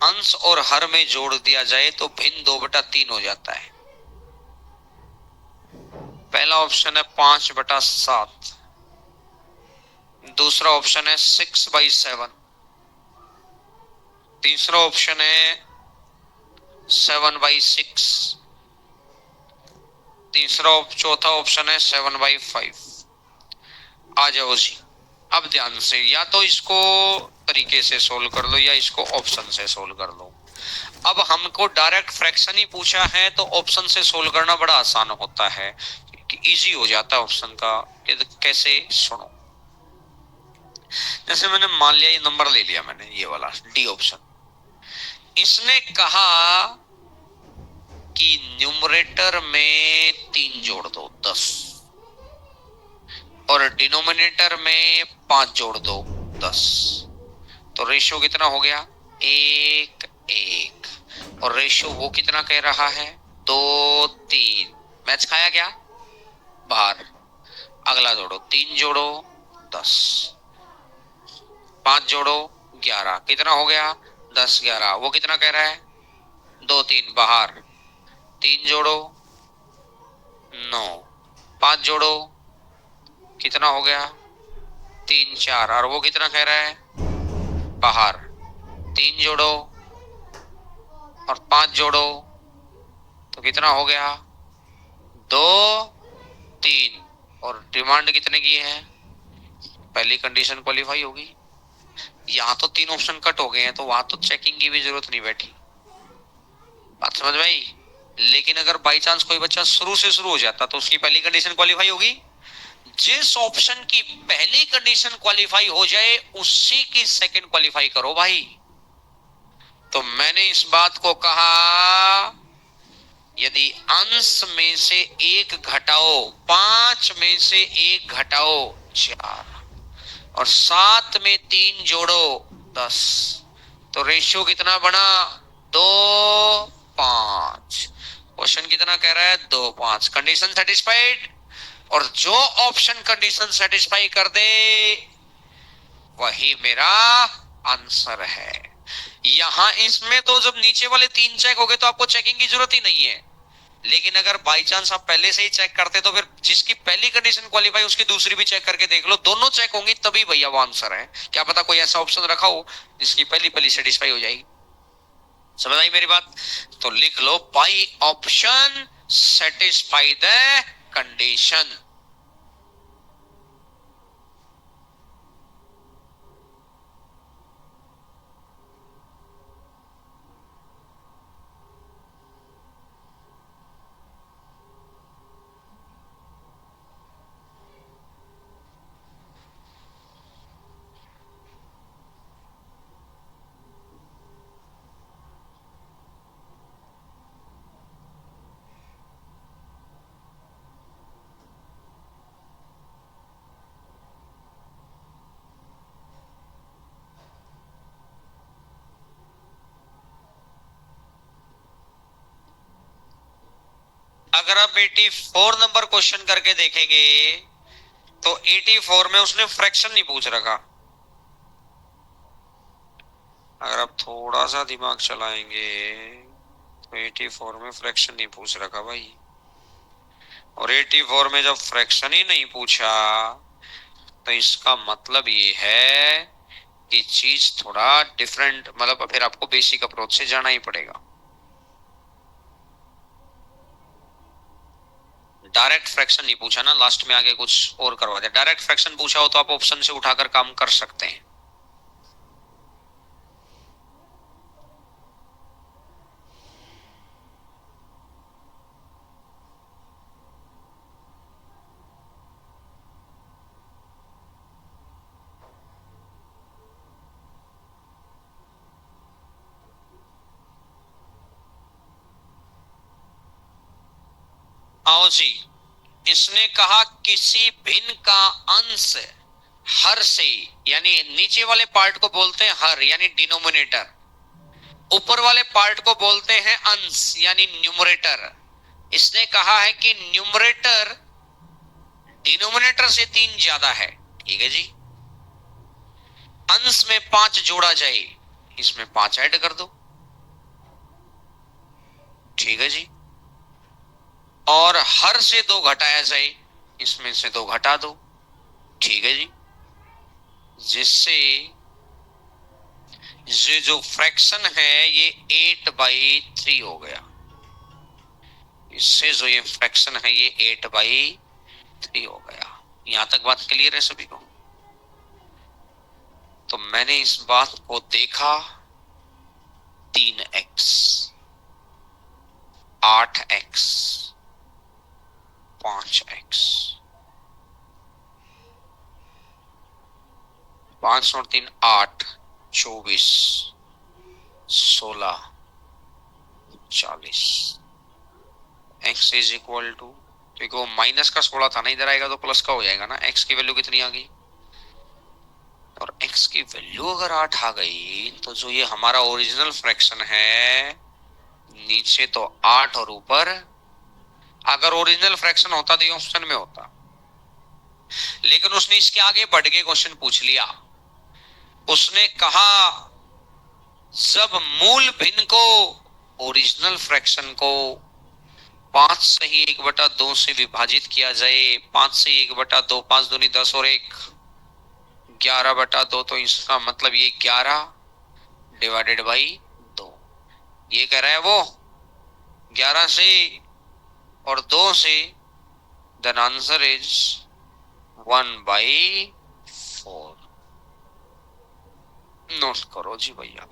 अंश और हर में जोड़ दिया जाए तो भिन्न 2/3 हो जाता है। पहला ऑप्शन है 5/7, दूसरा ऑप्शन है 6/7, तीसरा ऑप्शन है 7/6, चौथा ऑप्शन है 7/5। आ जाओ जी, अब ध्यान से, या तो इसको तरीके से सोल्व कर लो या इसको ऑप्शन से सोल्व कर लो। अब हमको डायरेक्ट फ्रैक्शन ही पूछा है तो ऑप्शन से सोल्व करना बड़ा आसान होता है, इजी हो जाता है ऑप्शन का। कैसे, सुनो, जैसे मैंने मान लिया ये नंबर ले लिया मैंने, ये वाला डी ऑप्शन, इसने कहा कि न्यूमरेटर में 3 जोड़ दो 10, और डिनोमिनेटर में 5 जोड़ दो 10, तो रेशियो कितना हो गया, 1:1, और रेशियो वो कितना कह रहा है, 2:3। मैच खाया क्या, बाहर। अगला जोड़ो, 3 जोड़ो 10, 5 जोड़ो 11, कितना हो गया, 10:11, वो कितना कह रहा है, 2:3, बाहर। 3 जोड़ो 9, 5 जोड़ो कितना हो गया, 3:4, और वो कितना कह रहा है, बाहर। 3 जोड़ो और 5 जोड़ो तो कितना हो गया, 2:3, और डिमांड कितने की है, पहली कंडीशन क्वालिफाई होगी। यहां तो 3 ऑप्शन कट हो गए हैं, तो वहां तो चेकिंग की भी जरूरत नहीं बैठी, बात समझ में आई। लेकिन अगर बाई चांस कोई बच्चा शुरू से शुरू हो जाता तो उसकी पहली कंडीशन क्वालिफाई होगी। जिस ऑप्शन की पहली कंडीशन क्वालिफाई हो जाए उसी की सेकंड क्वालिफाई करो भाई। तो मैंने इस बात को कहा, यदि अंश में से 1 घटाओ, 5 में से 1 घटाओ 4, और 7 में 3 जोड़ो 10, तो रेशियो कितना बना, 2:5। क्वेश्चन कितना कह रहा है, 2:5, कंडीशन सेटिस्फाइड। और जो ऑप्शन कंडीशन सेटिस्फाई कर दे वही मेरा आंसर है। यहां इसमें तो जब नीचे वाले 3 चेक हो गए तो आपको चेकिंग की जरूरत ही नहीं है, लेकिन अगर बाई चांस आप पहले से ही चेक करते तो फिर जिसकी पहली कंडीशन क्वालिफाई उसकी दूसरी भी चेक करके देख लो, दोनों चेक होंगी तभी भैया वो आंसर है। क्या पता कोई ऐसा ऑप्शन रखा हो जिसकी पहली सेटिस्फाई हो जाएगी। समझ आई मेरी बात, तो लिख लो, by option satisfy the condition. अगर आप 84 नंबर क्वेश्चन करके देखेंगे तो 84 में उसने फ्रैक्शन नहीं पूछ रखा। अगर आप थोड़ा सा दिमाग चलाएंगे तो 84 में फ्रैक्शन नहीं पूछ रखा भाई, और 84 में जब फ्रैक्शन ही नहीं पूछा तो इसका मतलब ये है कि चीज थोड़ा डिफरेंट, मतलब फिर आपको बेसिक अप्रोच से जाना ही पड़ेगा। डायरेक्ट फ्रैक्शन नहीं पूछा ना, लास्ट में आगे कुछ और करवा दिया। डायरेक्ट फ्रैक्शन पूछा हो तो आप ऑप्शन से उठाकर काम कर सकते हैं। आओ जी, इसने कहा किसी भिन्न का अंश हर से, यानी नीचे वाले पार्ट को बोलते हैं हर यानी डिनोमिनेटर, ऊपर वाले पार्ट को बोलते हैं अंश यानी न्यूमरेटर। इसने कहा है कि न्यूमरेटर डिनोमिनेटर से 3 ज्यादा है, ठीक है जी। अंश में 5 जोड़ा जाए, इसमें 5 ऐड कर दो, ठीक है जी। और हर से 2 घटाया जाए, इसमें से 2 घटा दो, ठीक है जी। जिससे ये जो फ्रैक्शन है ये 8/3 हो गया। इससे जो ये फ्रैक्शन है ये 8/3 हो गया। यहां तक बात क्लियर है सभी को? तो मैंने इस बात को देखा 3x, 8x, 5x, 5 और 3 8, 24, 16, 40। x इज इक्वल टू, देखो माइनस का 16 था ना, इधर आएगा तो प्लस का हो जाएगा ना। x की वैल्यू कितनी आ गई, और x की वैल्यू अगर 8 आ गई तो जो ये हमारा ओरिजिनल फ्रैक्शन है, नीचे तो 8 और ऊपर, अगर ओरिजिनल फ्रैक्शन होता तो ये ऑप्शन में होता, लेकिन उसने इसके आगे बढ़ के क्वेश्चन पूछ लिया। उसने कहा जब मूल भिन्न को, ओरिजिनल फ्रैक्शन को 5 से ही 1/2 से विभाजित किया जाए, 5 से 1/2, 5 दूनी 10 और 1 11/2, तो इसका मतलब ये 11 डिवाइडेड बाई 2। ये कह रहा है वो 11 से और 2 से, देन आंसर इज 1/4। नोट करो जी भैया।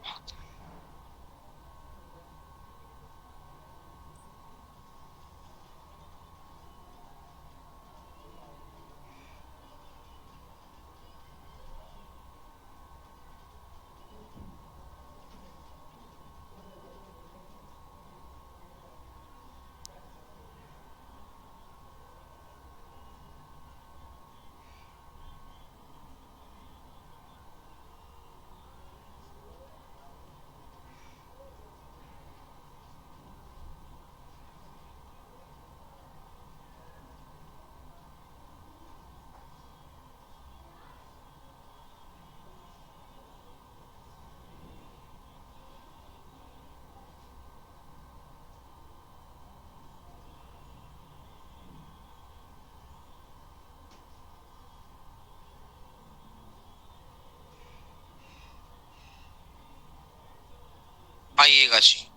आइएगा जी।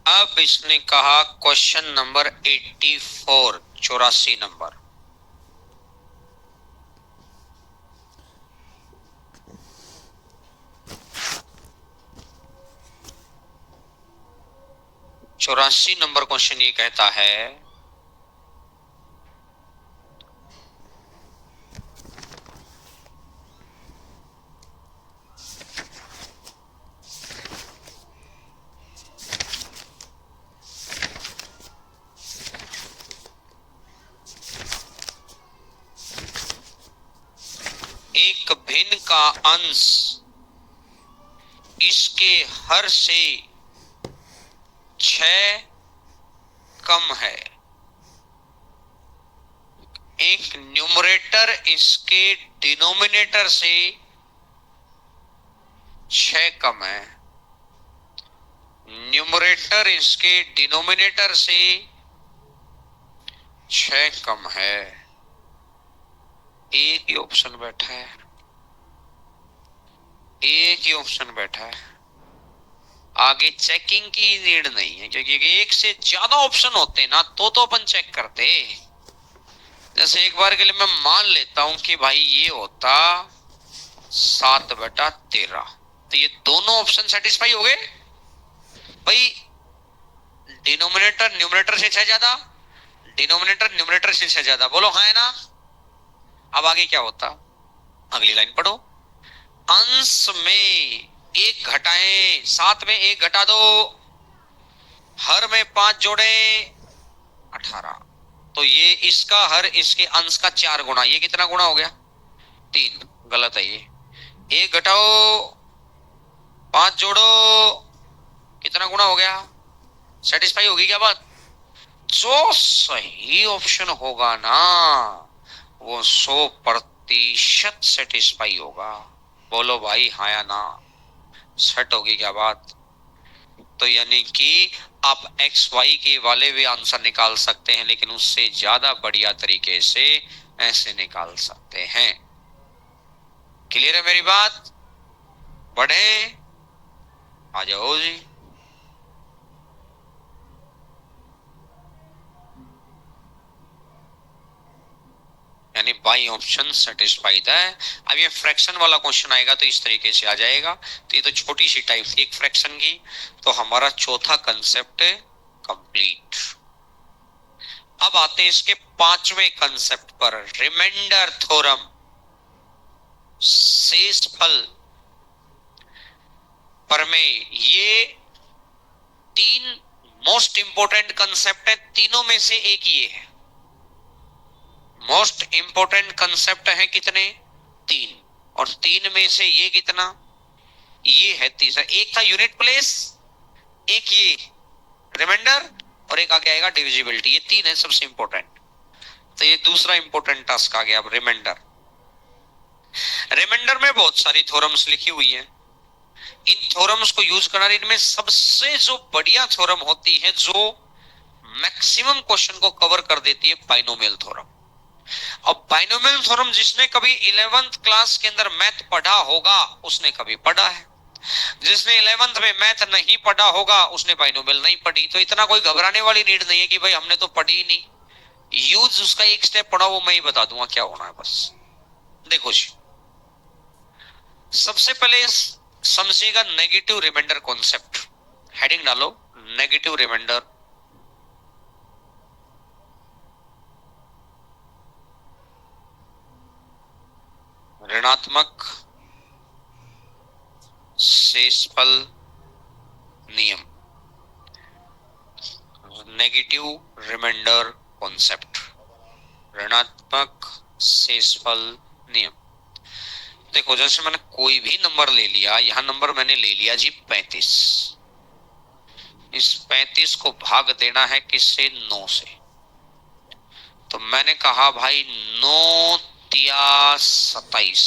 अब इसने कहा क्वेश्चन नंबर 84, 84 नंबर। चौरासी नंबर क्वेश्चन ये कहता है एक भिन्न का अंश इसके हर से 6 कम है। एक न्यूमरेटर इसके डिनोमिनेटर से 6 कम है, न्यूमरेटर इसके डिनोमिनेटर से 6 कम है। एक ही ऑप्शन बैठा है, एक ही ऑप्शन बैठा है, आगे चेकिंग की नीड नहीं है, क्योंकि एक से ज्यादा ऑप्शन होते ना तो अपन चेक करते। जैसे एक बार के लिए मैं मान लेता हूं कि भाई ये होता 7/13, तो ये दोनों ऑप्शन सेटिस्फाई हो गए भाई। डिनोमिनेटर न्यूमरेटर से 6 ज्यादा, डिनोमिनेटर न्यूमरेटर से 6 ज्यादा, बोलो हाँ है ना। अब आगे क्या होता, अगली लाइन पढ़ो। अंश में 1 घटाएं, 7 में 1 घटा दो, हर में 5 जोड़े 18, तो ये इसका हर इसके अंश का 4 गुना, ये कितना गुना हो गया 3, गलत है ये। 1 घटाओ 5 जोड़ो, कितना गुना हो गया, सेटिस्फाई होगी क्या बात। जो सही ऑप्शन होगा ना वो 100% सेटिस्फाई होगा, बोलो भाई हाँ या ना, सेट होगी क्या बात। तो यानी कि आप एक्स वाई के वाले भी आंसर निकाल सकते हैं, लेकिन उससे ज्यादा बढ़िया तरीके से ऐसे निकाल सकते हैं। क्लियर है मेरी बात, बढ़े आ जाओ जी। यानी बाई ऑप्शन सेटिस्फाइड है। अब ये फ्रैक्शन वाला क्वेश्चन आएगा तो इस तरीके से आ जाएगा। तो ये तो छोटी सी टाइप थी एक फ्रैक्शन की, तो हमारा चौथा कंसेप्ट कंप्लीट। अब आते हैं इसके 5वें कंसेप्ट पर, रिमाइंडर थ्योरम, शेषफल प्रमेय। ये 3 मोस्ट इंपोर्टेंट कंसेप्ट है, तीनों में से एक ये है। मोस्ट इंपोर्टेंट कंसेप्ट है कितने, 3, और 3 में से ये कितना, ये है तीसरा। एक था यूनिट प्लेस, एक ये रिमाइंडर, और एक आगे आएगा डिविजिबिलिटी। ये 3 है सबसे इंपोर्टेंट। तो ये दूसरा इंपोर्टेंट टास्क आ गया अब रिमाइंडर। रिमाइंडर में बहुत सारी थ्योरम्स लिखी हुई है, इन थ्योरम्स को यूज करना, इनमें सबसे जो बढ़िया थ्योरम होती है जो मैक्सिमम क्वेश्चन को कवर कर देती है, बाइनोमियल थ्योरम। अब बाइनोमियल थ्योरम जिसने कभी 11th क्लास के अंदर मैथ पढ़ा होगा उसने कभी पढ़ा है, जिसने 11th में मैथ नहीं पढ़ा होगा उसने बाइनोमियल नहीं पढ़ी। तो इतना कोई घबराने वाली नीड नहीं है कि भाई हमने तो पढ़ी ही नहीं, यूज उसका एक स्टेप पढ़ा वो मैं ही बता दूंगा क्या होना है बस। देखो जी, सबसे पहले समझिएगा नेगेटिव रिमाइंडर कॉन्सेप्ट। हेडिंग डालो नेगेटिव रिमाइंडर। ऋणात्मक शेषफल नियम, नेगेटिव रिमाइंडर कॉन्सेप्ट, ऋणात्मक शेषफल नियम। देखो जैसे मैंने कोई भी नंबर ले लिया, यहां नंबर मैंने ले लिया जी 35, इस 35 को भाग देना है किससे, 9 से। तो मैंने कहा भाई 9 तिया 27,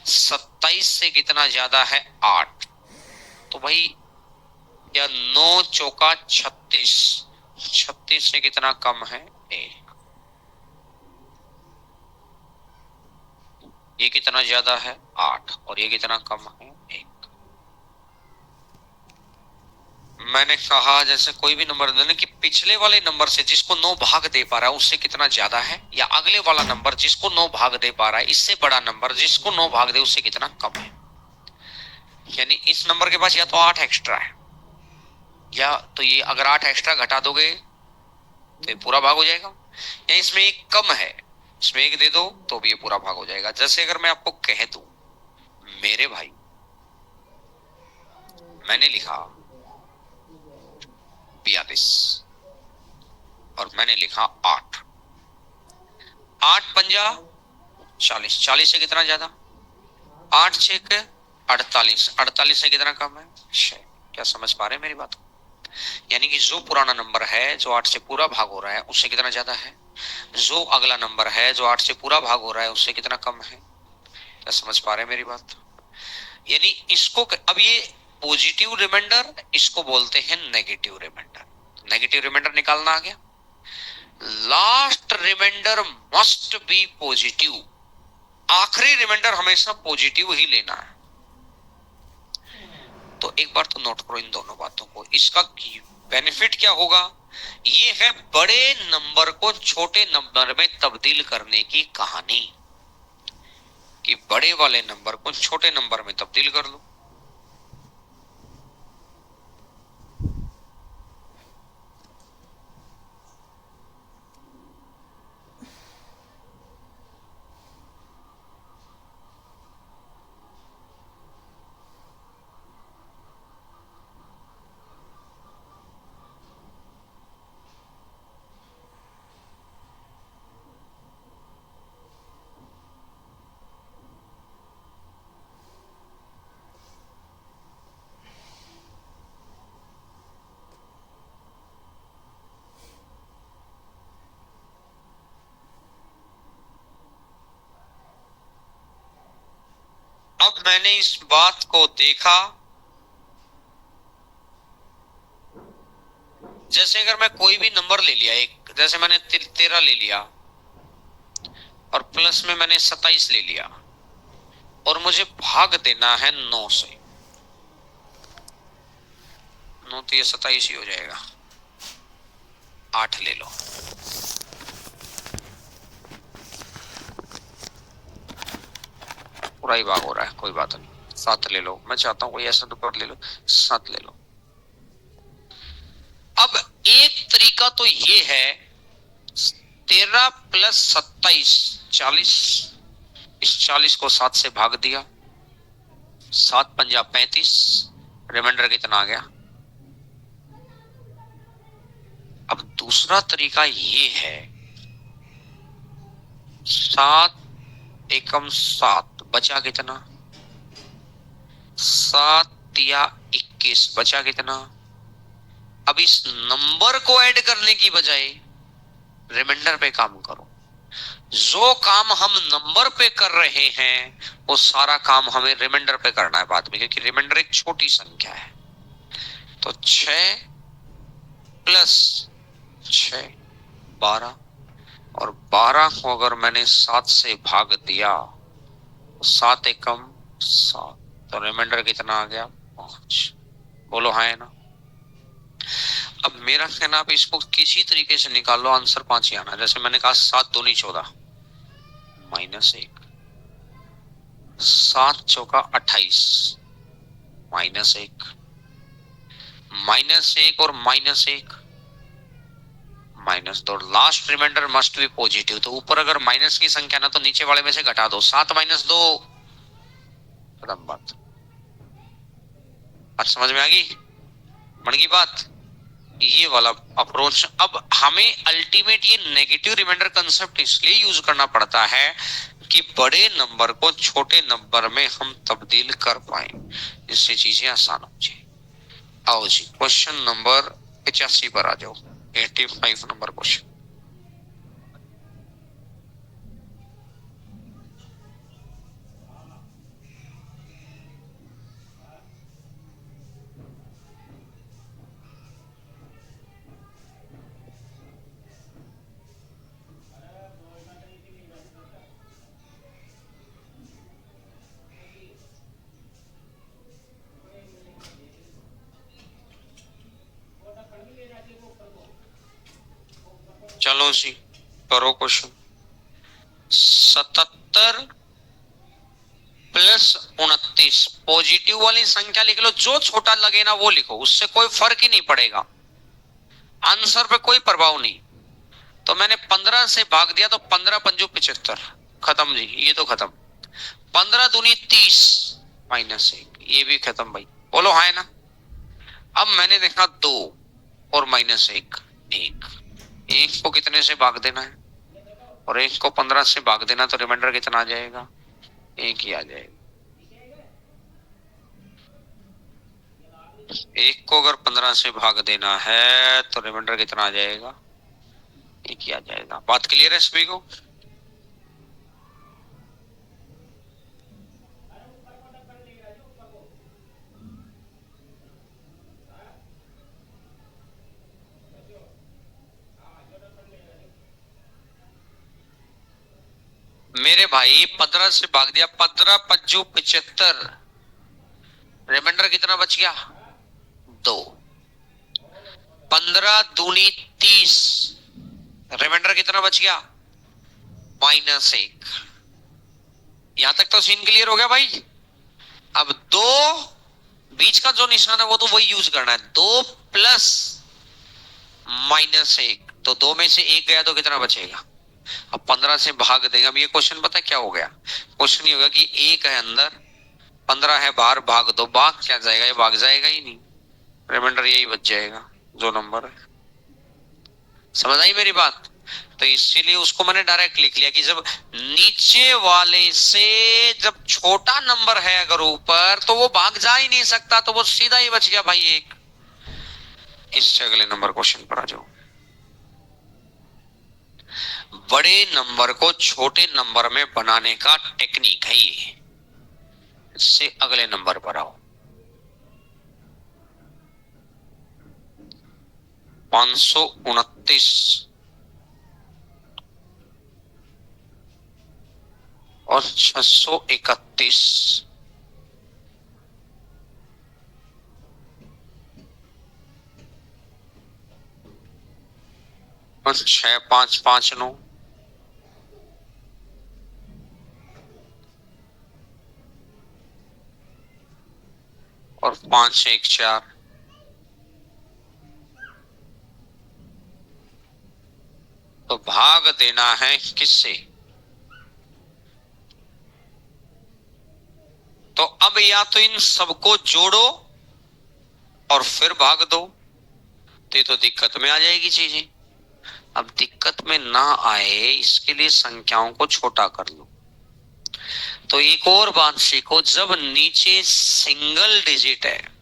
27 से कितना ज्यादा है 8, तो भाई या 9 चौका 36, 36 से कितना कम है 1, ये कितना ज्यादा है 8, और ये कितना कम है 1। मैंने कहा जैसे कोई भी नंबर देने कि पिछले वाले नंबर से जिसको 9 भाग दे पा रहा है उससे कितना ज्यादा है, या अगले वाला नंबर जिसको 9 भाग दे पा रहा है इससे बड़ा नंबर जिसको 9 भाग दे उससे कितना कम है। यानी इस नंबर के पास या तो 8 एक्स्ट्रा है, या तो ये अगर 8 एक्स्ट्रा घटा दोगे तो ये पूरा भाग हो जाएगा, या इसमें एक कम है इसमें एक दे दो तो भी ये पूरा भाग हो जाएगा। जैसे अगर मैं आपको कह दूं मेरे भाई मैंने लिखा 42 और मैंने लिखा 8, 8 पंजा 40, 40 से कितना ज्यादा, 8 6 48, 48 से कितना कम है 6। क्या समझ पा रहे हैं मेरी बात को। यानी कि जो पुराना नंबर है जो 8 से पूरा भाग हो रहा है उससे कितना ज्यादा है, जो अगला नंबर है जो 8 से पूरा भाग हो रहा है उससे कितना कम है। क्या समझ पा रहे हैं मेरी बात? यानी इसको अब ये पॉजिटिव रिमाइंडर, इसको बोलते हैं नेगेटिव रिमाइंडर। नेगेटिव रिमाइंडर निकालना आ गया। Last remainder must be positive, आखिरी रिमाइंडर हमेशा पॉजिटिव ही लेना है। तो एक बार तो नोट करो इन दोनों बातों को। इसका बेनिफिट क्या होगा, ये है बड़े नंबर को छोटे नंबर में तब्दील करने की कहानी, कि बड़े वाले नंबर को छोटे नंबर में तब्दील कर लो। अब मैंने इस बात को देखा, जैसे अगर मैं कोई भी नंबर ले लिया, एक जैसे मैंने 13 ले लिया और प्लस में मैंने 27 ले लिया और मुझे भाग देना है 9 से। 9 तो ये 27 ही हो जाएगा। 8 ले लो, पूरा ही भाग हो रहा है, कोई बात नहीं। 7 ले लो, मैं चाहता हूं कोई ऐसा नंबर ले लो, 7 ले लो। अब एक तरीका तो ये है, 13 प्लस 27 40, इस 40 को 7 से भाग दिया, 7 पंजा 35, रिमाइंडर कितना आ गया। अब दूसरा तरीका ये है, 7 एकम 7 बचा कितना, 7 या 21 बचा कितना। अब इस नंबर को ऐड करने की बजाय रिमाइंडर पे काम करो। जो काम हम नंबर पे कर रहे हैं वो सारा काम हमें रिमाइंडर पे करना है बाद में, क्योंकि रिमाइंडर एक छोटी संख्या है। तो 6 प्लस 6 12, और 12 को अगर मैंने 7 से भाग दिया तो 7 एकम 7, तो रिमाइंडर कितना आ गया 5। बोलो हाँ है ना। अब मेरा कहना, आप इसको किसी तरीके से निकाल लो, आंसर 5 ही आना। जैसे मैंने कहा 7 दूनी 14 -1, 7 चौका 28 -1, -1 और -1 -2। Last remainder must be positive. तो ऊपर अगर माइनस की संख्या ना, तो नीचे वाले में से घटा दो, 7 -2, खत्म बात। आज समझ में आ गई बन गई बात, ये वाला अप्रोच। अब हमें अल्टीमेट ये नेगेटिव रिमाइंडर कंसेप्ट इसलिए यूज करना पड़ता है कि बड़े नंबर को छोटे नंबर में हम तब्दील कर पाए, जिससे चीजें आसान हो जाए। आओ जी, क्वेश्चन नंबर 85 पर आ जाओ, 85 नंबर क्वेश्चन। चलो जी करो क्वेश्चन। 77 प्लस 29, पॉजिटिव वाली संख्या लिख लो, जो छोटा लगे ना वो लिखो, उससे कोई फर्क ही नहीं पड़ेगा, आंसर पे कोई प्रभाव नहीं। तो मैंने 15 से भाग दिया तो 15 पंजो 75, खत्म जी, ये तो खत्म। 15 दूनी 30 -1, ये भी खत्म भाई। बोलो हाँ है ना। अब मैंने देखा 2 और -1, 1 को कितने से भाग देना है, और 1 को 15 से भाग देना, तो रिमाइंडर कितना आ जाएगा, 1 ही आ जाएगा। एक को अगर 15 से भाग देना है तो रिमाइंडर कितना आ जाएगा? एक ही आ जाएगा। बात क्लियर है सभी को? मेरे भाई 15 से भाग दिया, 15 पज्जू 75, रिमाइंडर कितना बच गया? 2। 15 दूनी 30, रिमाइंडर कितना बच गया? -1। यहां तक तो सीन क्लियर हो गया भाई। अब 2 बीच का जो निशान है वो तो वही यूज करना है, 2 प्लस -1, तो 2 में से 1 गया तो कितना बचेगा? अब 15 से भाग देगा। अब ये क्वेश्चन पता क्या हो गया? क्वेश्चन ये होगा कि 1 है अंदर, 15 है बाहर, भाग दो। भाग क्या जाएगा? ये भाग जाएगा ही नहीं, रिमाइंडर यही बच जाएगा जो नंबर है। समझ आई मेरी बात? तो इसीलिए उसको मैंने डायरेक्ट लिख लिया कि जब नीचे वाले से जब छोटा नंबर है अगर ऊपर, तो वो भाग जा ही नहीं सकता, तो वो सीधा ही बच गया भाई 1। इससे अगले नंबर क्वेश्चन पर आ जाओ। बड़े नंबर को छोटे नंबर में बनाने का टेक्निक है ये। इससे अगले नंबर पर आओ। 529 और 631, और 6559, और 514। तो भाग देना है किससे? तो अब या तो इन सबको जोड़ो और फिर भाग दो, तो ये तो दिक्कत में आ जाएगी चीजें। अब दिक्कत में ना आए इसके लिए संख्याओं को छोटा कर लो। तो एक और बात सीखो, जब नीचे सिंगल डिजिट है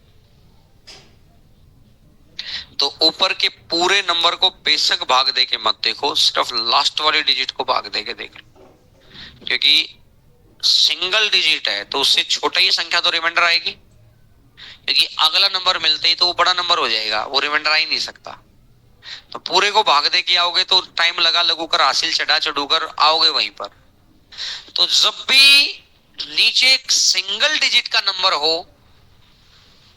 तो ऊपर के पूरे नंबर को बेशक भाग दे के मत देखो, सिर्फ लास्ट वाली डिजिट को भाग दे के देख लो। क्योंकि सिंगल डिजिट है तो उससे छोटा ही संख्या तो रिमाइंडर आएगी, क्योंकि अगला नंबर मिलते ही तो वो बड़ा नंबर हो जाएगा, वो रिमाइंडर आ ही नहीं सकता। तो पूरे को भाग दे के आओगे तो टाइम लगा लगू कर हासिल चढ़ा चढ़ू कर आओगे वहीं पर। तो जब भी नीचे एक सिंगल डिजिट का नंबर हो,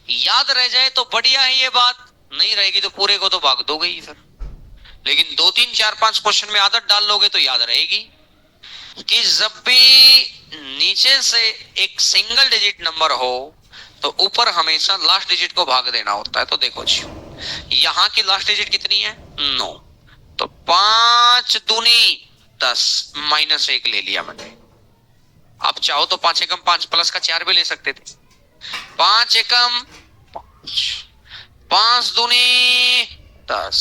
याद रह जाए तो बढ़िया है, ये बात नहीं रहेगी तो पूरे को तो भाग दोगे ही फिर। लेकिन 2 3 4 5 क्वेश्चन में आदत डाल लोगे तो याद रहेगी कि जब भी नीचे से एक सिंगल डिजिट नंबर हो तो ऊपर हमेशा लास्ट डिजिट को भाग देना होता है। तो देखो जी, यहां की लास्ट डिजिट कितनी है? 9। तो 5 दूनी 10, -1 ले लिया मैंने। आप चाहो तो 5 एकम 5 प्लस का 4 भी ले सकते थे। 5 एकम 5, 5 दूनी 10,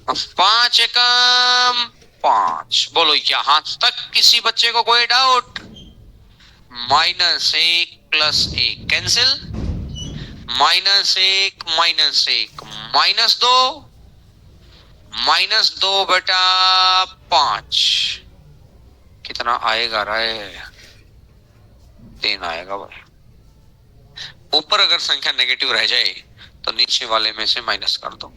5 एकम 5। बोलो यहां तक किसी बच्चे को कोई डाउट? -1 + 1 कैंसिल, -1 -1 -2, -2 बेटा 5, कितना आएगा रे? 3 आएगा भाई। ऊपर अगर संख्या नेगेटिव रह जाए तो नीचे वाले में से माइनस कर दो।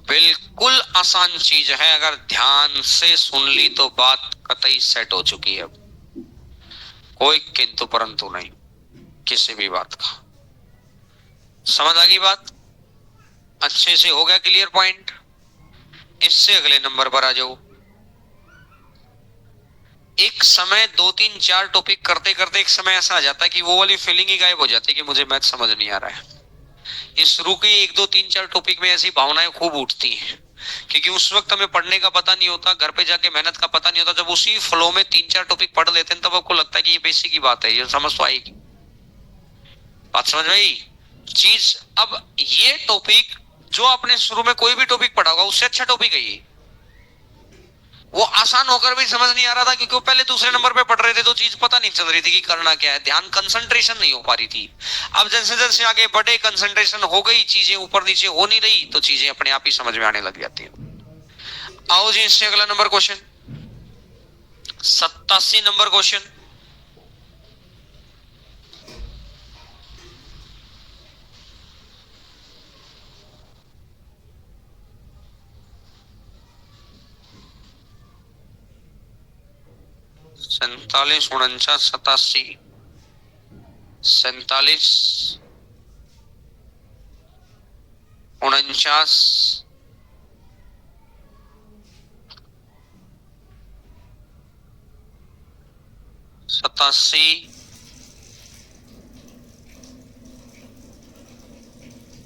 बिल्कुल आसान चीज है, अगर ध्यान से सुन ली तो बात कतई सेट हो चुकी है। कोई किंतु परंतु नहीं किसी भी बात का। समझ आ गई बात? अच्छे से हो गया क्लियर पॉइंट? इससे अगले नंबर पर आ जाओ। एक समय 2 3 4 टॉपिक करते करते एक समय ऐसा आ जाता है कि वो वाली फीलिंग ही गायब हो जाती है कि मुझे मैथ समझ नहीं आ रहा है। ये शुरू के 1 2 3 4 टॉपिक में ऐसी भावनाएं खूब उठती हैं, क्योंकि उस वक्त हमें पढ़ने का पता नहीं होता, घर पे जाके मेहनत का पता नहीं होता। जब उसी फ्लो में 3 4 टॉपिक पढ़ लेते हैं तब आपको लगता है कि ये बेसिक की बात है, ये समझ तो आएगी। बात समझ में? चीज अब ये टॉपिक जो आपने शुरू में कोई भी टॉपिक पढ़ा होगा उससे अच्छा टॉपिक है ये। वो आसान होकर भी समझ नहीं आ रहा था क्योंकि वो पहले दूसरे नंबर पे पढ़ रहे थे, तो चीज पता नहीं चल रही थी कि करना क्या है, ध्यान कंसंट्रेशन नहीं हो पा रही थी। अब जैसे जैसे आगे बढ़े, कंसंट्रेशन हो गई, चीजें ऊपर नीचे हो नहीं रही, तो चीजें अपने आप ही समझ में आने लग जाती है। आओ जी, इससे अगला नंबर क्वेश्चन, 87 नंबर क्वेश्चन। सैतालीस, 49, 87, 47, 49, 87,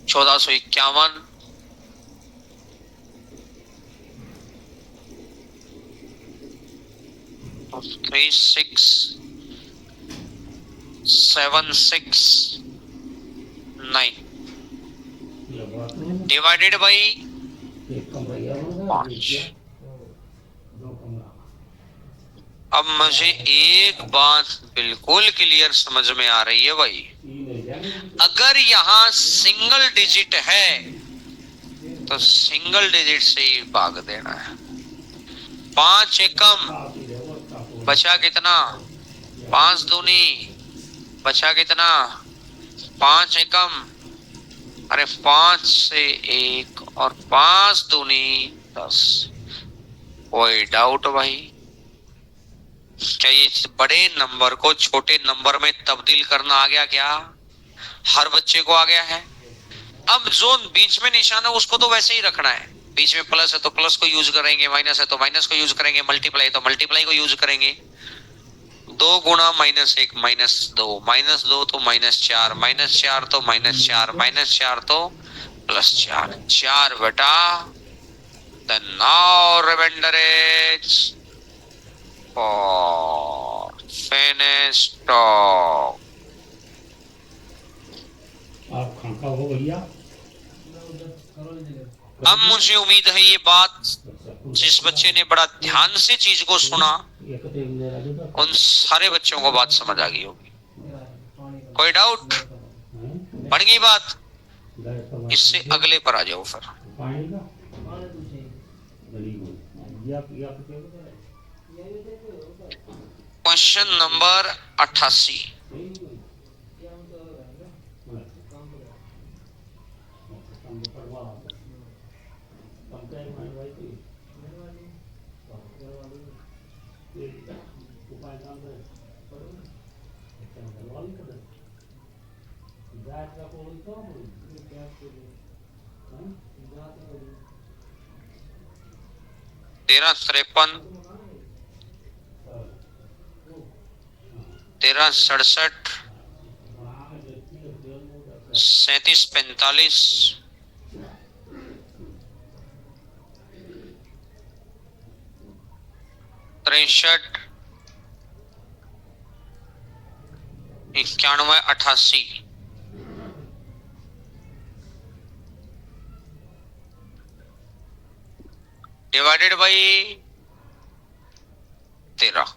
1451, 36, 76, 9 डिवाइडेड बाई 5। अब मुझे एक बात बिल्कुल क्लियर समझ में आ रही है भाई, अगर यहाँ सिंगल डिजिट है तो सिंगल डिजिट से ही भाग देना है। 5 एकम बचा कितना, 5 दूनी बचा कितना, 5 एकम, अरे 5 से 1 और 5 दूनी 10। कोई डाउट भाई? क्या ये बड़े नंबर को छोटे नंबर में तब्दील करना आ गया क्या? हर बच्चे को आ गया है। अब जो बीच में निशान है उसको तो वैसे ही रखना है, बीच में प्लस है तो प्लस को यूज करेंगे, माइनस है तो माइनस को यूज करेंगे, मल्टीप्लाई तो मल्टीप्लाई को यूज करेंगे। 2 गुणा -1 -2, -2 तो -4, -4 तो -4, -4 तो +4, 4 बेटा। The now remainder is for finished talk। आप खांका हो भैया। अब मुझे उम्मीद है ये बात जिस बच्चे ने बड़ा ध्यान से चीज को सुना, उन सारे बच्चों को बात समझ आ गई होगी। कोई डाउट? बढ़ गई बात? इससे अगले पर आ जाओ फिर। Question number 88। तेरह 53, 13 67, 37 45, 63, 91, 88। Divided by 13।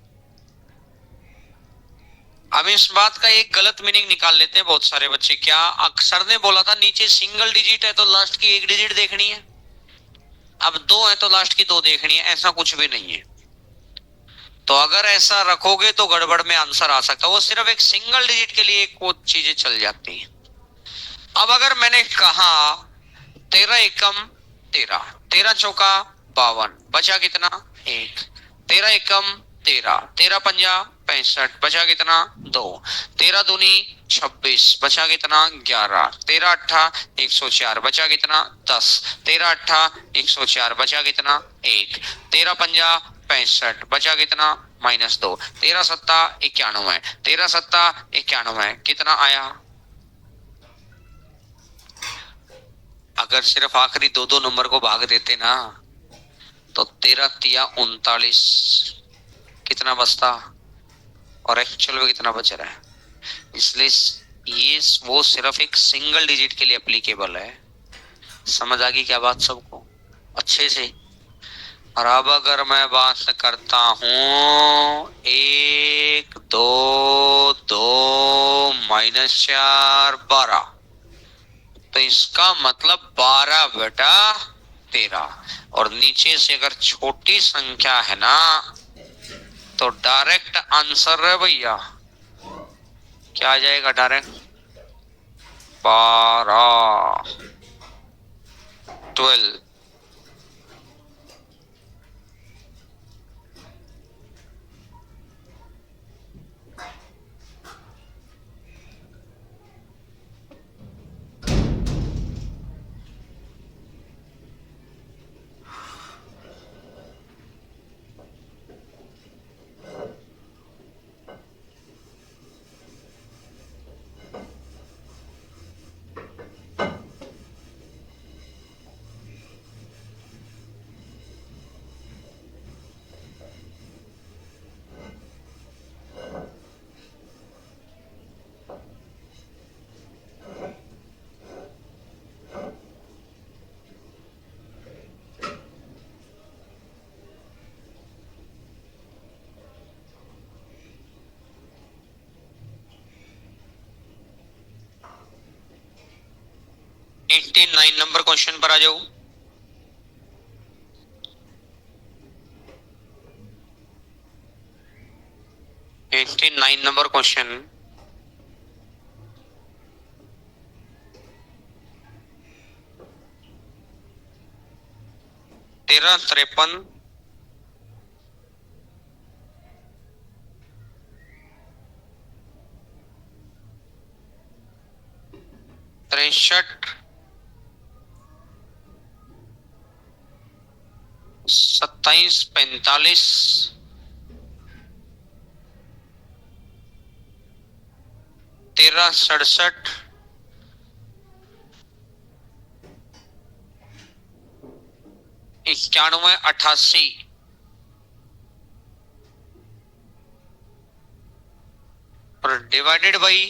अब इस बात का एक गलत मीनिंग निकाल लेते हैं बहुत सारे बच्चे। क्या अक्सर ने बोला था नीचे सिंगल डिजिट है तो लास्ट की एक डिजिट देखनी है, अब 2 है तो लास्ट की 2 देखनी है, ऐसा कुछ भी नहीं है। तो अगर ऐसा रखोगे तो गड़बड़ में आंसर आ सकता है। वो सिर्फ एक सिंगल डिजिट के लिए कुछ चीजें चल जाती हैं। अब अगर मैंने कहा 13 एकम 13, 13 चौका 52, बचा कितना 1, 13 एकम 13, 13 पंजा 65, बचा कितना 2, 13 दूनी 26, बचा कितना 11, 13 अट्ठा 104, बचा कितना 10, 13 अट्ठा 104, बचा कितना 1, 13 पंजा 65, बचा कितना -2, 13 सत्ता 91, 13 सत्ता 91, कितना आया? अगर सिर्फ आखिरी 2 नंबर को भाग देते ना तो 13 तिया 39, कितना बचता? और एक्चुअल में कितना बच रहा है? इसलिए ये वो सिर्फ एक सिंगल डिजिट के लिए एप्लीकेबल है। समझ आ गई क्या बात सबको अच्छे से? और अब अगर मैं बात करता हूं 1 2 2 -4 12, तो इसका मतलब 12 बटा 13। और नीचे से अगर छोटी संख्या है ना तो डायरेक्ट आंसर है भैया, क्या आ जाएगा डायरेक्ट? 12 12। 89 नंबर क्वेश्चन पर आ जाओ। 89 नंबर क्वेश्चन। 13 53 63 27 45 13 67 91 88 और डिवाइडेड बाई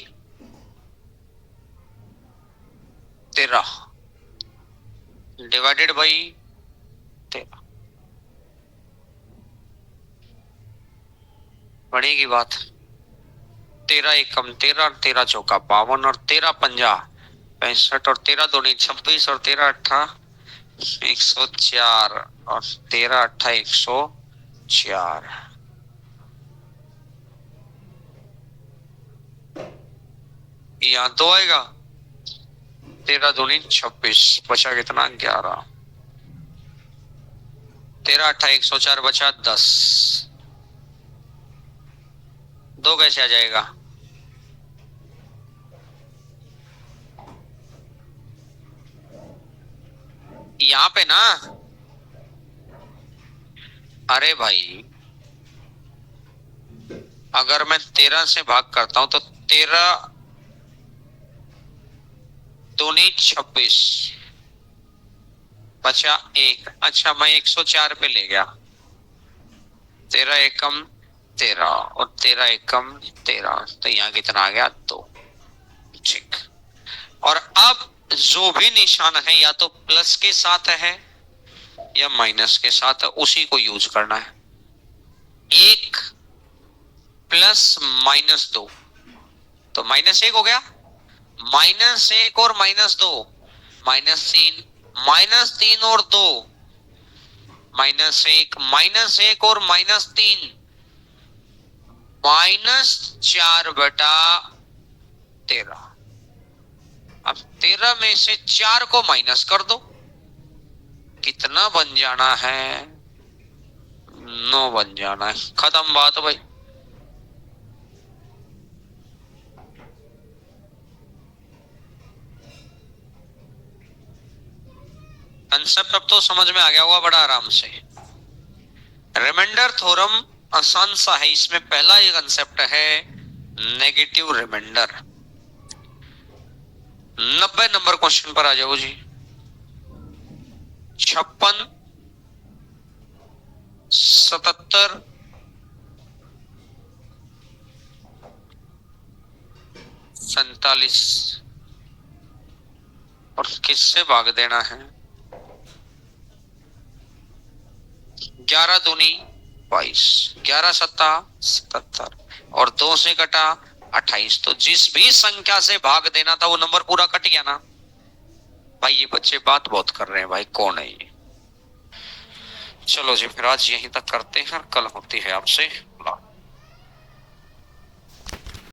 13, डिवाइडेड बाई 13। बढ़ेगी बात। 13 एकम 13, 13 चौका 52 और 13 पंजा 65 और 13 दूनी 26 और 13 अट्ठा 104 और 13 अट्ठा 104। यहाँ तो आएगा 13 दूनी 26, बचा कितना 11, 13 अट्ठा 104 बचा 10। 2 कैसे आ जाएगा? यहाँ पे ना, अरे भाई अगर मैं 13 से भाग करता हूं तो 13 दूनी 26 बचा 1। अच्छा मैं 104 पे ले गया। 13 एकम 13 और 13 एकम 13, तो यहाँ कितना आ गया 2। ठीक। और अब जो भी निशान है या तो प्लस के साथ है या माइनस के साथ है, उसी को यूज करना है। 1 प्लस -2 तो -1 हो गया। -1 और -2 -3, -3 और 2 -1, -1 और -3 -4 बटा 13। अब 13 में से 4 को माइनस कर दो, कितना बन जाना है? 9 बन जाना है। खत्म बात भाई। कंसेप्ट अब तो समझ में आ गया होगा बड़ा आराम से। रिमाइंडर थ्योरम आसान सा है। इसमें पहला ये कंसेप्ट है नेगेटिव रिमाइंडर। 90 नंबर क्वेश्चन पर आ जाओ जी। 56 77 47 और किससे भाग देना है? 11 दूनी 22, 11 सत्ता 77 और 2 से कटा 28। तो जिस भी संख्या से भाग देना था वो नंबर पूरा कट गया ना भाई। ये बच्चे बात बहुत कर रहे हैं भाई, कौन है ये? चलो जी फिर आज यहीं तक करते हैं, कल होती है आपसे